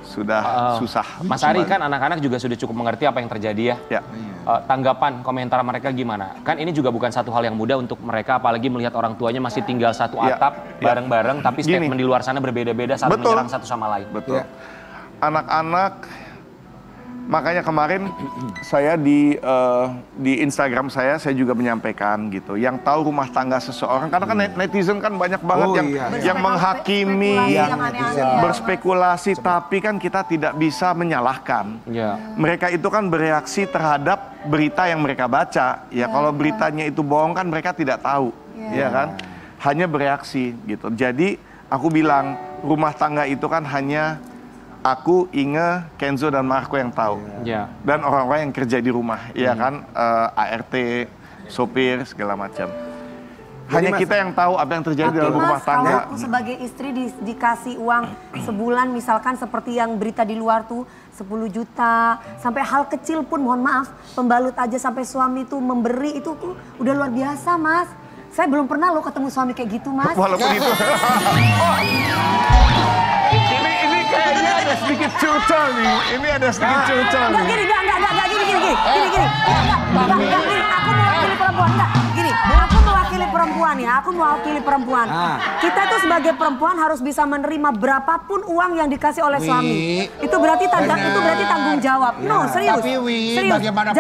sudah susah. Mas Ari kan anak-anak juga sudah cukup mengerti apa yang terjadi ya. Tanggapan, komentar mereka gimana? Kan ini juga bukan satu hal yang mudah untuk mereka, apalagi melihat orang tuanya masih tinggal satu atap bareng-bareng, tapi statement di luar sana berbeda-beda, saling menyerang satu sama lain. Betul. Anak-anak Makanya kemarin saya di Instagram saya juga menyampaikan gitu. Yang tahu rumah tangga seseorang, karena kan netizen kan banyak banget yang menghakimi, berspekulasi, tapi kan kita tidak bisa menyalahkan. Mereka itu kan bereaksi terhadap berita yang mereka baca. Ya kalau beritanya itu bohong kan mereka tidak tahu, ya kan? Hanya bereaksi gitu. Jadi aku bilang rumah tangga itu kan hanya aku, Inge, Kenzo, dan Marco yang tahu. Dan orang-orang yang kerja di rumah, ya kan, ART, sopir, segala macam. Hanya kita yang tahu apa yang terjadi dalam rumah tangga. Kalau aku sebagai istri dikasih uang sebulan, misalkan seperti yang berita di luar tuh, 10 juta, sampai hal kecil pun mohon maaf, pembalut aja sampai suami tuh memberi, itu tuh udah luar biasa, Mas. Saya belum pernah loh ketemu suami kayak gitu, Mas. Walaupun itu. Ini kayaknya ada sedikit curcol nih. Ini ada sedikit curcol nih. Gini. Aku mewakili perempuan, Gini, aku mewakili perempuan ya, aku mewakili perempuan. Kita tuh sebagai perempuan harus bisa menerima berapapun uang yang dikasih oleh suami. Itu berarti tanggung jawab. No, serius. Tapi serius. bagaimanapun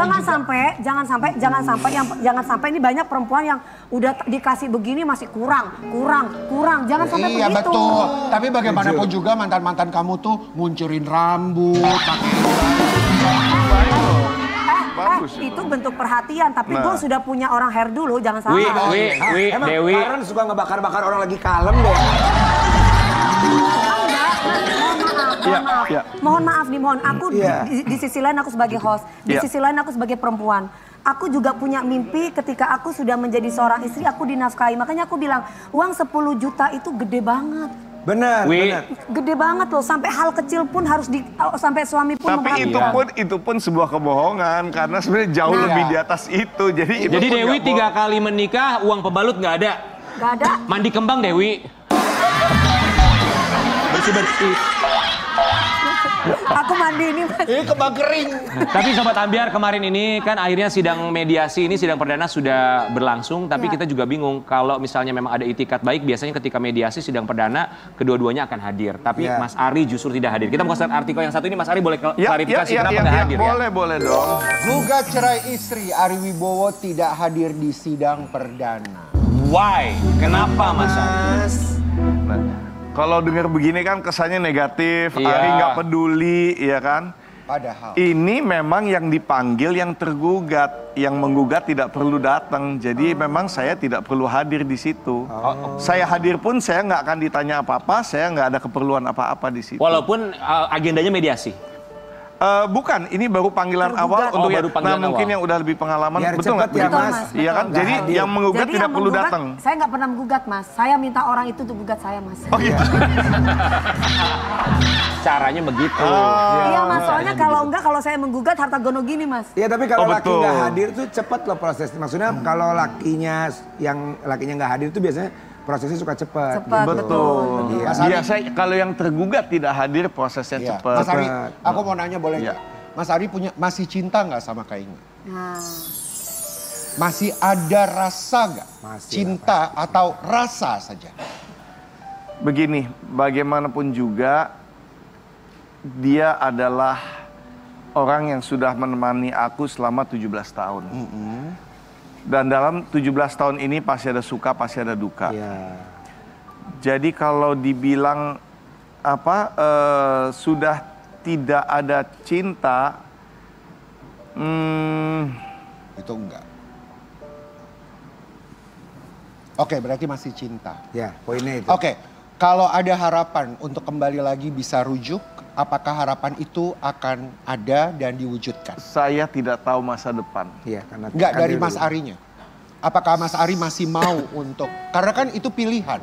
Jangan sampai ini banyak perempuan yang udah dikasih begini masih kurang. Jangan sampai begitu. Iya betul. Tapi bagaimanapun juga mantan-mantan kamu tuh nguncurin rambut, itu bentuk perhatian, tapi gue sudah punya orang hair dulu, jangan salah. Emang Dewi. Karen suka ngebakar-bakar orang lagi kalem deh. Mohon maaf nih, aku di sisi lain aku sebagai host, di sisi lain aku sebagai perempuan. Aku juga punya mimpi ketika aku sudah menjadi seorang istri, aku dinafkahi. Makanya aku bilang, uang 10 juta itu gede banget. Benar. Gede banget loh, sampai hal kecil pun harus sampai suami pun memperhatikan. Tapi itu pun sebuah kebohongan, karena sebenarnya jauh lebih di atas itu. Jadi Dewi 3 kali menikah, uang pembalut nggak ada? Nggak ada. Mandi kembang, Dewi. Bersih-bersih. Aku mandi ini, Mas. Ini kembang kering. Tapi Sobat Ambiar, kemarin ini kan akhirnya sidang mediasi ini, sidang perdana sudah berlangsung. Tapi kita juga bingung kalau misalnya memang ada itikat baik, biasanya ketika mediasi sidang perdana, kedua-duanya akan hadir. Tapi Mas Ari justru tidak hadir. Kita mau lihat artikel yang satu ini, Mas Ari boleh klarifikasi kenapa nggak hadir ya? Boleh dong. Gugat cerai istri Ari Wibowo tidak hadir di sidang perdana. Why? Kenapa Mas Ari? Kalau dengar begini kan kesannya negatif, Ari nggak peduli, ya kan? Padahal ini memang yang dipanggil yang tergugat, yang menggugat tidak perlu datang. Jadi memang saya tidak perlu hadir di situ. Saya hadir pun saya nggak akan ditanya apa-apa, saya nggak ada keperluan apa-apa di situ. Walaupun agendanya mediasi. Bukan, ini baru panggilan awal untuk mungkin yang udah lebih pengalaman. Biar betul nggak? cepet ya, Mas. Iya kan? Jadi yang menggugat Jadi tidak yang perlu menggugat, datang. Saya nggak pernah menggugat, Mas. Saya minta orang itu untuk gugat saya, Mas. Oh gitu. Caranya begitu. Iya, Mas. Soalnya kalau saya menggugat harta gono gini, Mas. Iya, tapi kalau laki betul. nggak hadir tuh cepet loh prosesnya. Maksudnya kalau lakinya nggak hadir tuh biasanya prosesnya suka cepat. Betul. Biasa kalau yang tergugat tidak hadir prosesnya cepat. Mas Ari, aku mau nanya boleh nggak? Mas Ari masih cinta nggak sama Kak Inge? Masih ada rasa nggak? Cinta atau rasa saja? Begini, bagaimanapun juga dia adalah orang yang sudah menemani aku selama 17 tahun. Dan dalam 17 tahun ini pasti ada suka, pasti ada duka. Jadi kalau dibilang sudah tidak ada cinta, itu enggak. Oke, berarti masih cinta. Ya, poinnya itu. Oke, kalau ada harapan untuk kembali lagi bisa rujuk, apakah harapan itu akan ada dan diwujudkan? Saya tidak tahu masa depan. Iya, karena Enggak, dari Mas Arinya. Apakah Mas Ari masih mau untuk, karena kan itu pilihan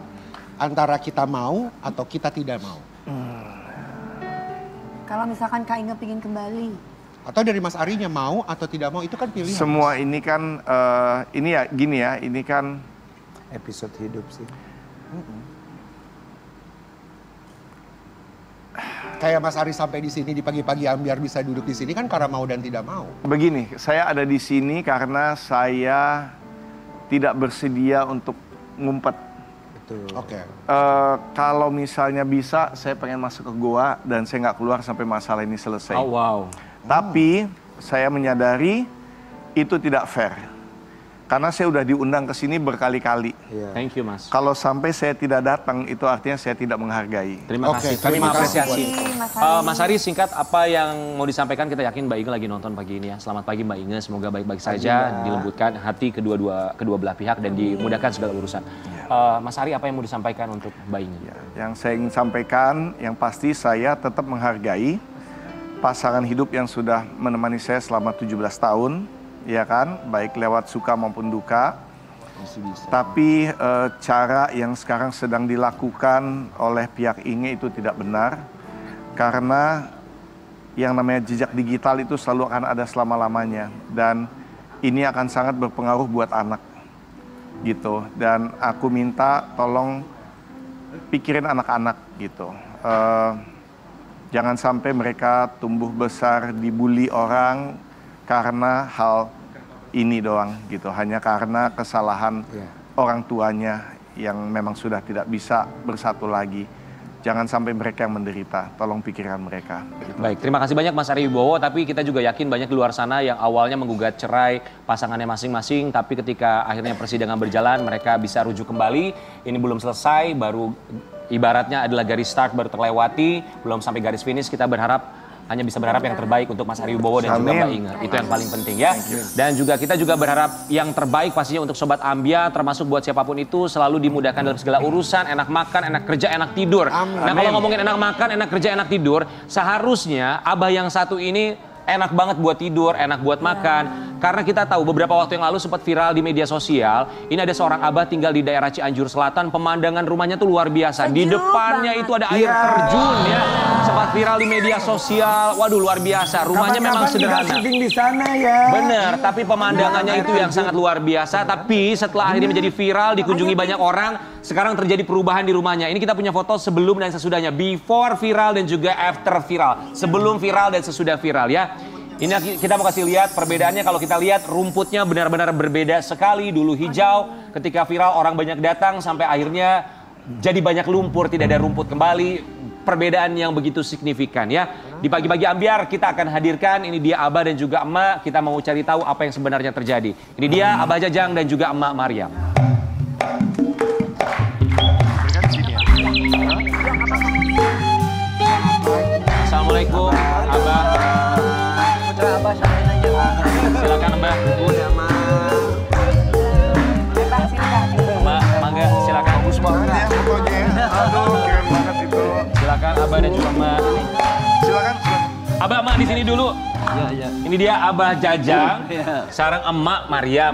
antara kita mau atau kita tidak mau. Kalau misalkan Kak Inge pingin kembali. Atau dari Mas Arinya mau atau tidak mau, itu kan pilihan. Semua ini kan, ini kan episode hidup sih. Kayak Mas Ari sampai di sini di pagi-pagi Ambiar bisa duduk di sini kan karena mau dan tidak mau. Begini, saya ada di sini karena saya tidak bersedia untuk ngumpet. Oke. Kalau misalnya bisa, saya pengen masuk ke goa dan saya nggak keluar sampai masalah ini selesai. Oh wow. Tapi saya menyadari itu tidak fair. Karena saya udah diundang ke sini berkali-kali. Thank you, Mas. Kalau sampai saya tidak datang, itu artinya saya tidak menghargai. Terima kasih. Kami mengapresiasi. Mas Ari, singkat apa yang mau disampaikan? Kita yakin Mbak Inge lagi nonton pagi ini ya. Selamat pagi Mbak Inge, semoga baik-baik saja, dilembutkan hati kedua belah pihak dan dimudahkan segala urusan. Mas Ari, apa yang mau disampaikan untuk Mbak Inge? Yang saya ingin sampaikan, yang pasti saya tetap menghargai pasangan hidup yang sudah menemani saya selama 17 tahun. Ya kan, baik lewat suka maupun duka. Tapi cara yang sekarang sedang dilakukan oleh pihak Inge itu tidak benar. Karena yang namanya jejak digital itu selalu akan ada selama-lamanya. Dan ini akan sangat berpengaruh buat anak. Gitu. Dan aku minta tolong pikirin anak-anak gitu. Jangan sampai mereka tumbuh besar dibully orang karena hal ini doang gitu, hanya karena kesalahan orang tuanya yang memang sudah tidak bisa bersatu lagi. Jangan sampai mereka yang menderita, tolong pikirkan mereka. Gitu. Baik, terima kasih banyak Mas Ari Wibowo, tapi kita juga yakin banyak di luar sana yang awalnya menggugat cerai pasangannya masing-masing, tapi ketika akhirnya persidangan berjalan mereka bisa rujuk kembali. Ini belum selesai, baru ibaratnya adalah garis start baru terlewati, belum sampai garis finish. Kita hanya bisa berharap yang terbaik untuk Mas Ari Wibowo dan juga Mbak Inge. Itu yang paling penting ya. Dan juga kita juga berharap yang terbaik pastinya untuk Sobat Ambia, termasuk buat siapapun itu selalu dimudahkan dalam segala urusan, enak makan, enak kerja, enak tidur. Nah kalau ngomongin enak makan, enak kerja, enak tidur, seharusnya Abah yang satu ini enak banget buat tidur, enak buat makan. Karena kita tahu beberapa waktu yang lalu sempat viral di media sosial, ini ada seorang Abah tinggal di daerah Cianjur Selatan, pemandangan rumahnya tuh luar biasa. Di depannya itu ada air terjun ya. Sempat viral di media sosial. Waduh luar biasa. Rumahnya memang sederhana. Syuting di sana ya. Bener, tapi pemandangannya itu yang sangat luar biasa. Tapi setelah akhirnya menjadi viral, dikunjungi banyak orang, sekarang terjadi perubahan di rumahnya. Ini kita punya foto sebelum dan sesudahnya. Before viral dan juga after viral. Sebelum viral dan sesudah viral ya. Ini kita mau kasih lihat perbedaannya. Kalau kita lihat rumputnya benar-benar berbeda sekali. Dulu hijau, ketika viral orang banyak datang sampai akhirnya jadi banyak lumpur, tidak ada rumput kembali. Perbedaan yang begitu signifikan ya. Di pagi-pagi Ambiar kita akan hadirkan, ini dia Abah dan juga Emak. Kita mau cari tahu apa yang sebenarnya terjadi. Ini dia Abah Jajang dan juga Emak Maryam. Assalamualaikum Abah. Silakan Mbak. Mbak, mangga silakan. Bagus banget ya fotonya. Aduh, keren banget itu. Silakan Abah dan juga Mbak. Silakan. Abah, Emak di sini dulu. Ya. Ini dia Abah Jajang. Sekarang Emak Maryam.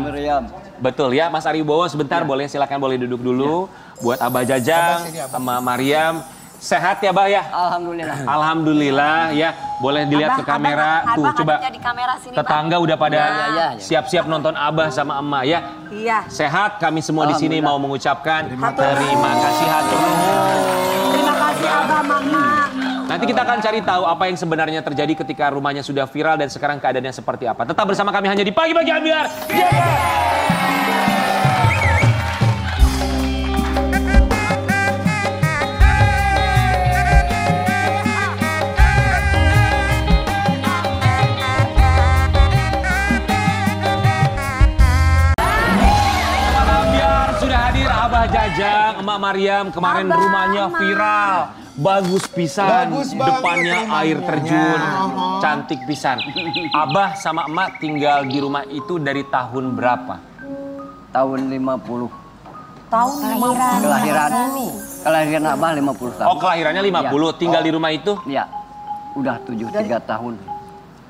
Betul ya, Mas Ari Wibowo sebentar boleh silakan boleh duduk dulu. Buat Abah Jajang, Emak Maryam. Sehat ya, Bah ya? Alhamdulillah. Alhamdulillah ya. Boleh dilihat ke kamera. Tuh coba. Di kamera sini, tetangga udah pada siap-siap nonton Abah sama Emak ya. Iya. Sehat, kami semua di sini mau mengucapkan terima kasih hatur nuhun. Terima kasih Abah, Mama. Nanti kita akan cari tahu apa yang sebenarnya terjadi ketika rumahnya sudah viral dan sekarang keadaannya seperti apa. Tetap bersama kami hanya di Pagi-Pagi Ambiar. Abah Jajang, Emak Maryam, kemarin rumahnya viral. Bagus pisan, depannya air terjun, cantik pisan. Abah sama Emak tinggal di rumah itu dari tahun berapa? Tahun 50. Tahun Kelahiran Abah 50 tahun. Oh kelahirannya 50, tinggal di rumah itu? Iya, udah 73 tahun.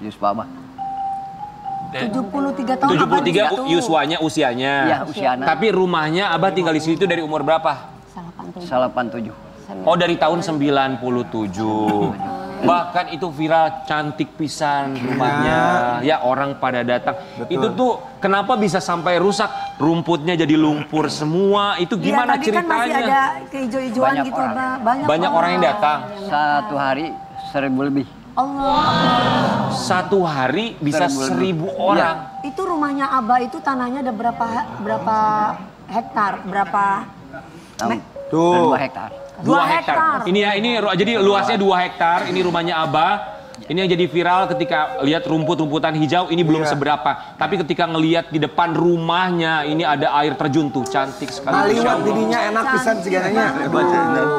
Yus Abah. 73 tahun. 73 usianya. Iya, usianya. Tapi rumahnya Abah tinggal di situ dari umur berapa? 87. Oh dari tahun 97. Bahkan itu viral, cantik pisan rumahnya. Ya orang pada datang. Betul. Itu tuh kenapa bisa sampai rusak? Rumputnya jadi lumpur semua. Itu gimana tadi ceritanya? Kan masih ada kehijau-hijauan gitu, Abah. Banyak orang yang datang. Satu hari 1000 lebih. Allah. Satu hari bisa 1000 orang. Ya. Itu rumahnya Abah itu tanahnya ada berapa hektar? Berapa? Tuh. 2 hektar. 2 hektar. Ini ya, ini jadi luasnya 2 hektar. Ini rumahnya Abah. Ini yang jadi viral ketika lihat rumput-rumputan hijau ini belum seberapa. Tapi ketika ngelihat di depan rumahnya ini ada air terjun tuh, cantik sekali. Maliwat didinya enak pisan segalanya.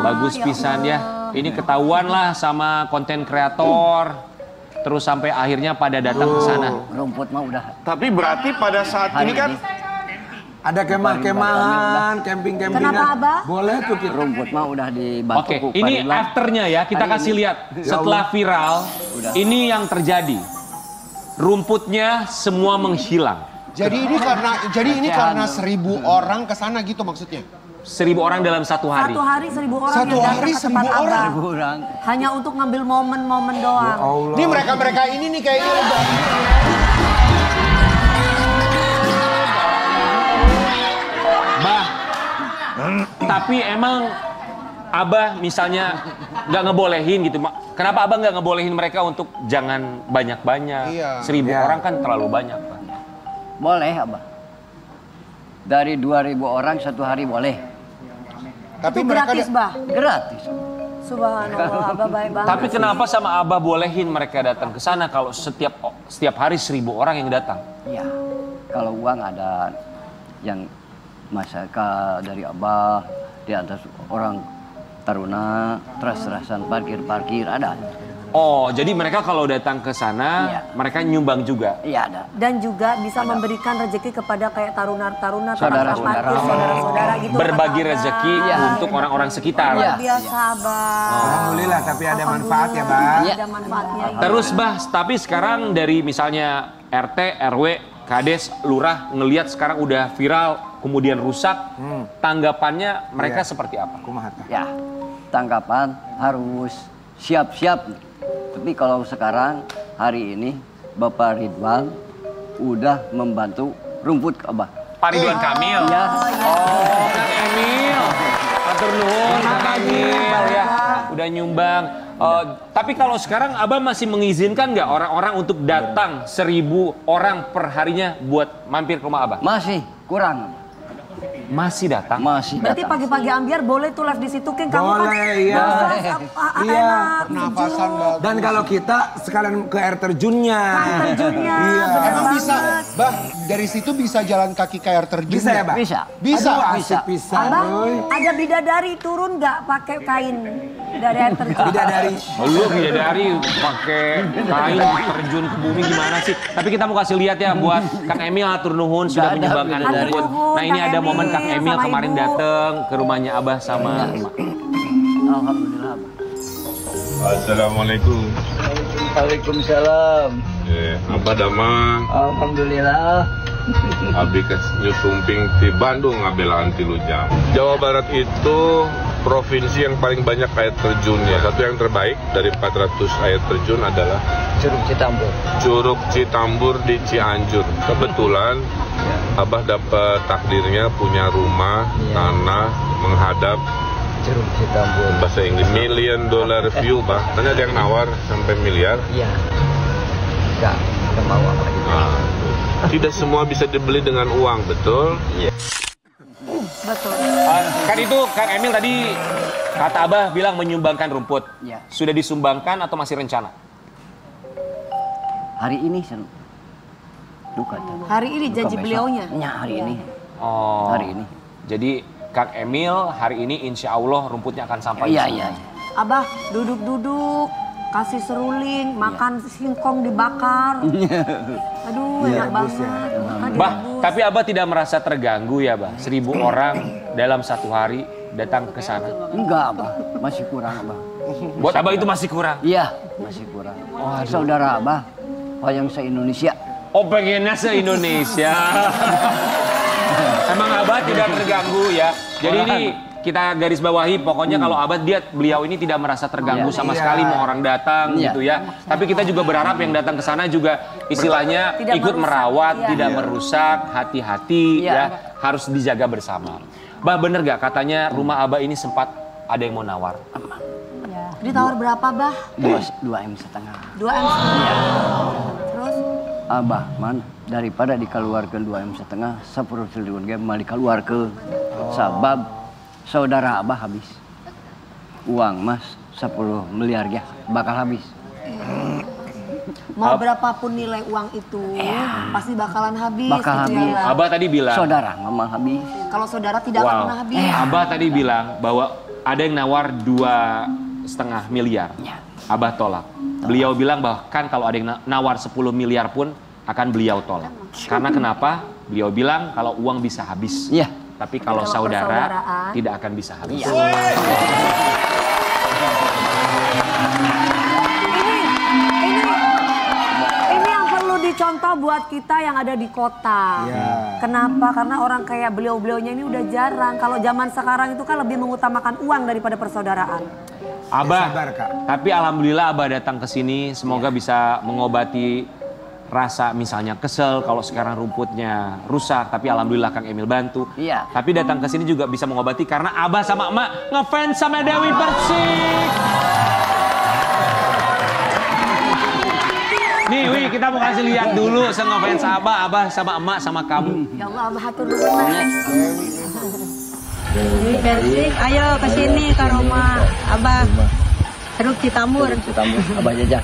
Bagus pisan ya. Ini ketahuan lah sama konten kreator. Terus sampai akhirnya pada datang ke sana. Rumput mah udah. Tapi berarti pada saat ini kan ada kemah-kemahan, camping-campingan. Kenapa, Abah? Boleh tuh kita. Rumput mah udah dibantu. Oke, ini afternya ya, kita kasih lihat. Setelah viral, ini yang terjadi. Rumputnya semua menghilang. Jadi ini karena 1.000 orang ke sana gitu maksudnya. 1.000 orang dalam satu hari. Satu hari 1.000 orang Satu yang hari datang ke tempat 1.000 orang. Abah. Hanya untuk ngambil momen-momen doang. Ini mereka ini nih kayaknya udah. Bah, tapi emang Abah misalnya nggak ngebolehin gitu. Kenapa Abah nggak ngebolehin mereka untuk jangan banyak-banyak? Iya. 1.000 orang kan terlalu banyak, Pak. Boleh, Abah. Dari 2.000 orang satu hari boleh. Tapi Itu gratis, Bah? Gratis. Subhanallah, Abah baik banget. Tapi kenapa sama Abah bolehin mereka datang ke sana kalau setiap hari 1.000 orang yang datang? Ya, kalau uang ada yang masyarakat dari Abah, di atas orang taruna, teras-terasan parkir ada. Oh, jadi mereka kalau datang ke sana, mereka nyumbang juga? Iya, ada. Dan juga bisa memberikan rezeki kepada kayak taruna-taruna, saudara-saudara gitu. Berbagi rezeki untuk orang-orang sekitar. Luar biasa, Bah. Alhamdulillah, tapi ada manfaat ya, Bah. Ada manfaatnya. Terus, Bah, tapi sekarang dari misalnya RT, RW, Kades, Lurah ngelihat sekarang udah viral, kemudian rusak, tanggapannya mereka seperti apa? Ya, tanggapan harus siap-siap. Tapi kalau sekarang, hari ini, Bapak Ridwan udah membantu rumput ke Abah. Pak Ridwan Kamil? Ya. Oh, Kang Emil. Atur nuhun, Kang Emil ya. Udah nyumbang. Tapi kalau sekarang Abah masih mengizinkan nggak orang-orang untuk datang 1.000 orang per harinya buat mampir ke rumah Abah? Masih kurang. Masih datang? Masih Berarti datang. pagi-pagi ambiar boleh tuh live di situ, King. Kamu kan Boleh, iya. Iya. Pernapasan bagus. Dan kalau kita sekalian ke air terjunnya. terjunnya. Iya. Emang bisa, Bah, dari situ bisa jalan kaki ke air terjun. Bisa ya, Bah? Bisa. Bisa. Aduh, asik bisa. Abang, Boy. ada bidadari turun nggak pakai kain dari air terjun? Bidadari. Lu bidadari pakai kain terjun ke bumi gimana sih? Tapi kita mau kasih lihat ya buat Kang Emil atur nuhun sudah menyumbangkan bidadari. rumput. Nah ini Kang ada momen Kang Emil Emil sama kemarin Ibu. datang ke rumahnya Abah sama Emak. Alhamdulillah, Abah. Assalamualaikum. Waalaikumsalam. Abah Damang, Alhamdulillah. abdi nyusumping di Bandung ngabelaan ti Lujang. Jawa Barat itu provinsi yang paling banyak air terjunnya. Satu yang terbaik dari 400 air terjun adalah Curug Citambur. Curug Citambur di Cianjur. Kebetulan Abah dapat takdirnya punya rumah, tanah, menghadap Curug Citambur. bahasa Inggris $1 million view, Bah. Tanya ada yang nawar sampai miliar. Iya. Enggak mau apa gitu. Nah, tidak semua bisa dibeli dengan uang, betul? Iya. Betul. Kan itu Kang Emil tadi kata Abah bilang menyumbangkan rumput. Iya. Sudah disumbangkan atau masih rencana? Hari ini duka. Hari ini janji beliaunya. Ya, hari ini. Oh. Hari ini. Jadi Kang Emil hari ini insya Allah rumputnya akan sampai. Iya, di iya. sana. Abah duduk-duduk, kasih seruling, makan singkong dibakar. Aduh, enak banget. Makan Bah, direbus. tapi Abah tidak merasa terganggu ya, Bah? 1.000 orang dalam satu hari datang ke sana. Enggak, Abah. Masih kurang, Abah. Buat Abah itu masih kurang. Iya, masih kurang. Saudara Abah, yang se-Indonesia. Oh, pengennya se-Indonesia. Emang Abah tidak terganggu ya. Jadi ini kita garis bawahi, pokoknya kalau Abah beliau ini tidak merasa terganggu sama sekali mau orang datang gitu ya. Tapi kita juga berharap yang datang ke sana juga istilahnya Tidak ikut merusak, merawat, iya. tidak merusak, hati-hati ya, harus dijaga bersama. Bah, bener gak katanya rumah Abah ini sempat ada yang mau nawar? Ditawar berapa, Bah? 2,5 M setengah. 2 M. Terus? Abah, man, daripada dikeluarkan 2 M setengah, 10 triliun ge mal dikeluarkan. Sabab saudara Abah habis. Uang mas 10 miliar ya bakal habis. Mau berapapun nilai uang itu, pasti bakalan habis. Bakal gitu habis. ya. Abah tadi bilang. Saudara memang habis. Kalau saudara tidak akan pernah habis. Abah tadi bilang bahwa ada yang nawar 2,5 miliar. Abah tolak. Beliau bilang bahkan kalau ada yang nawar 10 miliar pun akan beliau tolak. Karena kenapa? Beliau bilang kalau uang bisa habis. Iya. Tapi kalau saudara tidak akan bisa habis. Ini yang perlu dicontoh buat kita yang ada di kota. Kenapa? Karena orang kayak beliau-beliaunya ini udah jarang. Kalau zaman sekarang itu kan lebih mengutamakan uang daripada persaudaraan. Abah, tapi alhamdulillah Abah datang ke sini. Semoga bisa mengobati rasa misalnya kesel kalau sekarang rumputnya rusak. Tapi alhamdulillah Kang Emil bantu. Iya. Tapi datang ke sini juga bisa mengobati karena Abah sama Emak ngefans sama Dewi Persik. Nih Wi, kita mau kasih lihat dulu ngefans Abah sama Emak sama kamu. Ya Allah, Abah hatur nuhun. Dewi Persik, ayo ke sini ke rumah Abah. Duduk di Tambur. Abah jajak.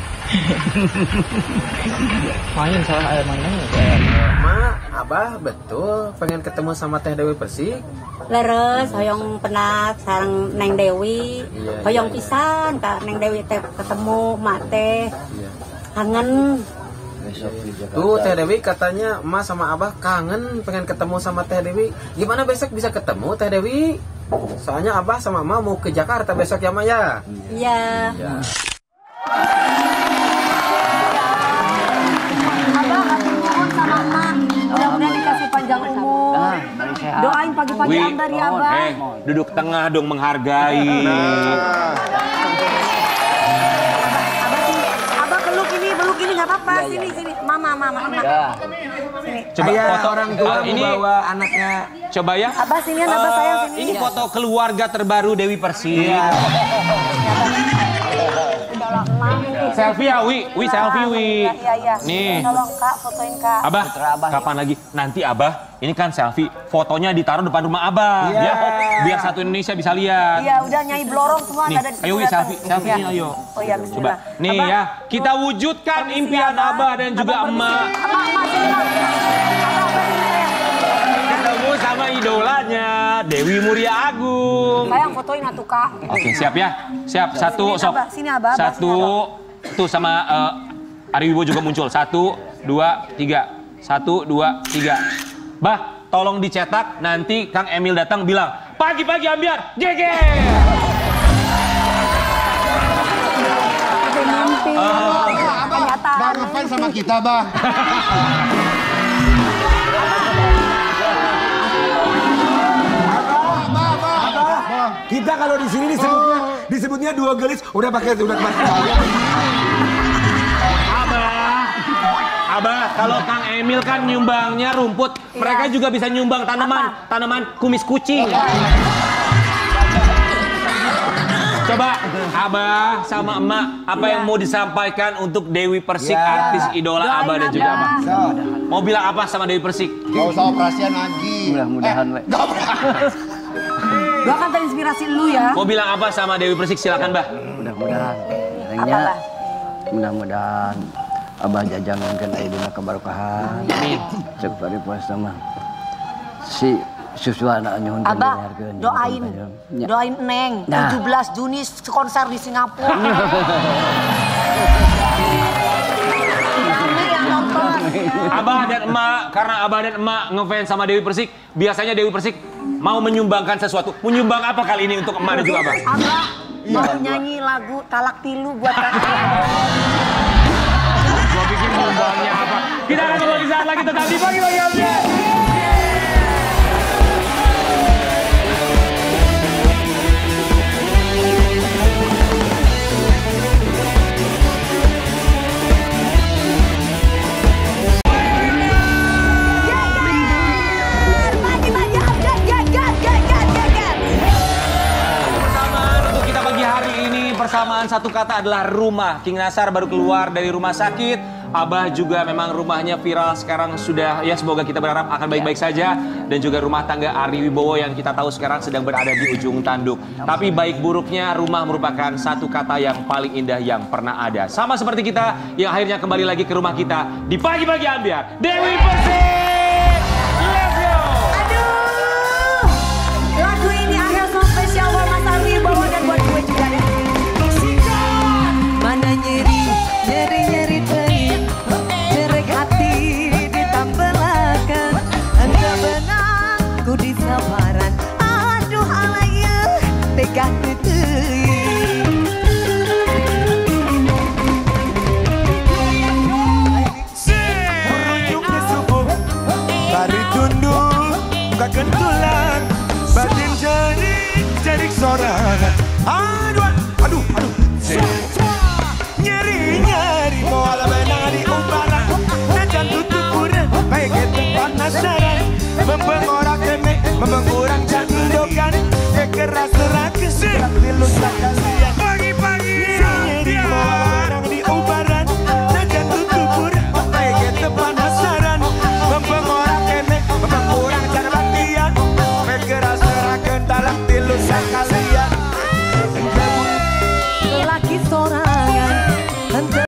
Main salah air mainnya. Mak, Abah betul pengen ketemu sama Teh Dewi Persik. Leres, hoyong penak sareng Neng Dewi. Hoyong pisan ka Neng Dewi teh ketemu mak teh. Kangen. Tuh Teh Dewi katanya Emak sama Abah kangen pengen ketemu sama Teh Dewi. Gimana besok bisa ketemu Teh Dewi? Soalnya Abah sama Emak mau ke Jakarta besok ya Mak ya? Iya. Abah hatur nuhun sama Emak. Mudah-mudahan dikasih panjang umur. Doain pagi-pagi Ambar ya Abah. Duduk tengah dong menghargai. Peluk ini nggak apa-apa. Sini. Mama. Sini. Coba foto orang tua ini bawa anaknya. Coba ya. Abah sini, Abah sayang sini. Ini foto keluarga terbaru Dewi Persik. Selfie ya, Wi selfie Wi. Iya. Nih. Tolong Kak, fotoin Kak. Abah, kapan lagi? Nanti Abah, ini kan selfie. Fotonya ditaruh depan rumah Abah. Ya, biar satu Indonesia bisa lihat. Iya, udah Nyai Blorong semua Nih, ada di situ. ayo Wi selfie nih ayo. Oh iya, Coba. Nih Abah, ya, kita wujudkan impian Abah dan juga Emak. Ketemu sama idolanya, Dewi Muria Agung. Sayang fotoin atuh Kak. Oke, siap ya. Siap, satu, sok. Sini Abah. Satu, tuh sama Ari Wibowo juga muncul. 1, 2, 3. 1, 2, 3. Bah, tolong dicetak. Nanti Kang Emil datang bilang, pagi-pagi Ambiar, geger. Mimpi. Kenyataan. Bang ngefans sama kita, Bang. Kita kalau di sini disebutnya dua gelis udah pakai Abah, kalau Kang Emil kan nyumbangnya rumput, mereka juga bisa nyumbang tanaman kumis kucing. Coba Abah sama Emak, apa yang mau disampaikan untuk Dewi Persik, artis idola Abah dan juga Abah? Mau bilang apa sama Dewi Persik? Gak usah operasian lagi. Mudah-mudahan, Gua kan terinspirasi lu ya. Mau bilang apa sama Dewi Persik? Silakan, Bah. Mudah-mudahan. Apa, Mudah-mudahan Abah jajang mungkin ayeuna keberkahan. Amin. Cek bari puasa mah. Si susu anak nyuhun Abah, doain Neng. 17 Juni konser di Singapura. Abah dan Emak, karena Abah dan Emak ngefans sama Dewi Persik, biasanya Dewi Persik mau menyumbangkan sesuatu. Menyumbang apa kali ini untuk Emak dan juga Abah? Abah mau nyanyi lagu Talak Tilu buat kakak. Gua pikir nyumbangnya apa. Kita akan kembali saat lagi tetap di Pagi-Pagi Ambiar. Persamaan satu kata adalah rumah. King Nasar baru keluar dari rumah sakit. Abah juga memang rumahnya viral sekarang sudah, ya semoga kita berharap akan baik-baik saja. Dan juga rumah tangga Ari Wibowo yang kita tahu sekarang sedang berada di ujung tanduk. Tapi baik buruknya rumah merupakan satu kata yang paling indah yang pernah ada. Sama seperti kita yang akhirnya kembali lagi ke rumah kita di pagi-pagi ambiar. Dewi Persik! Let's go! Aduh! Lagu ini akhir song spesial buat Mas Ari Wibowo dan buat gue juga ya. Mana nyeri teing, cerek hati ditambelakan. Anda benang, ku disabaran. Aduh alaya, tegak teing. Merujuknya subuh, bari tunduk, buka kentulan, batin jerik sorangan. Aduh. Nyeri moal benang di ubaran, najan tutup kurang, baik itu penasaran. Membengorak kene, membengurang jandokan, kekeras serakan, segera dilus kalian. Pagi-pagi nyeri moal benang di ubaran, najan tutup kurang, baik itu penasaran. Membengorak kene, membengurang jandokan, kekeras serakan dalam dilus kalian.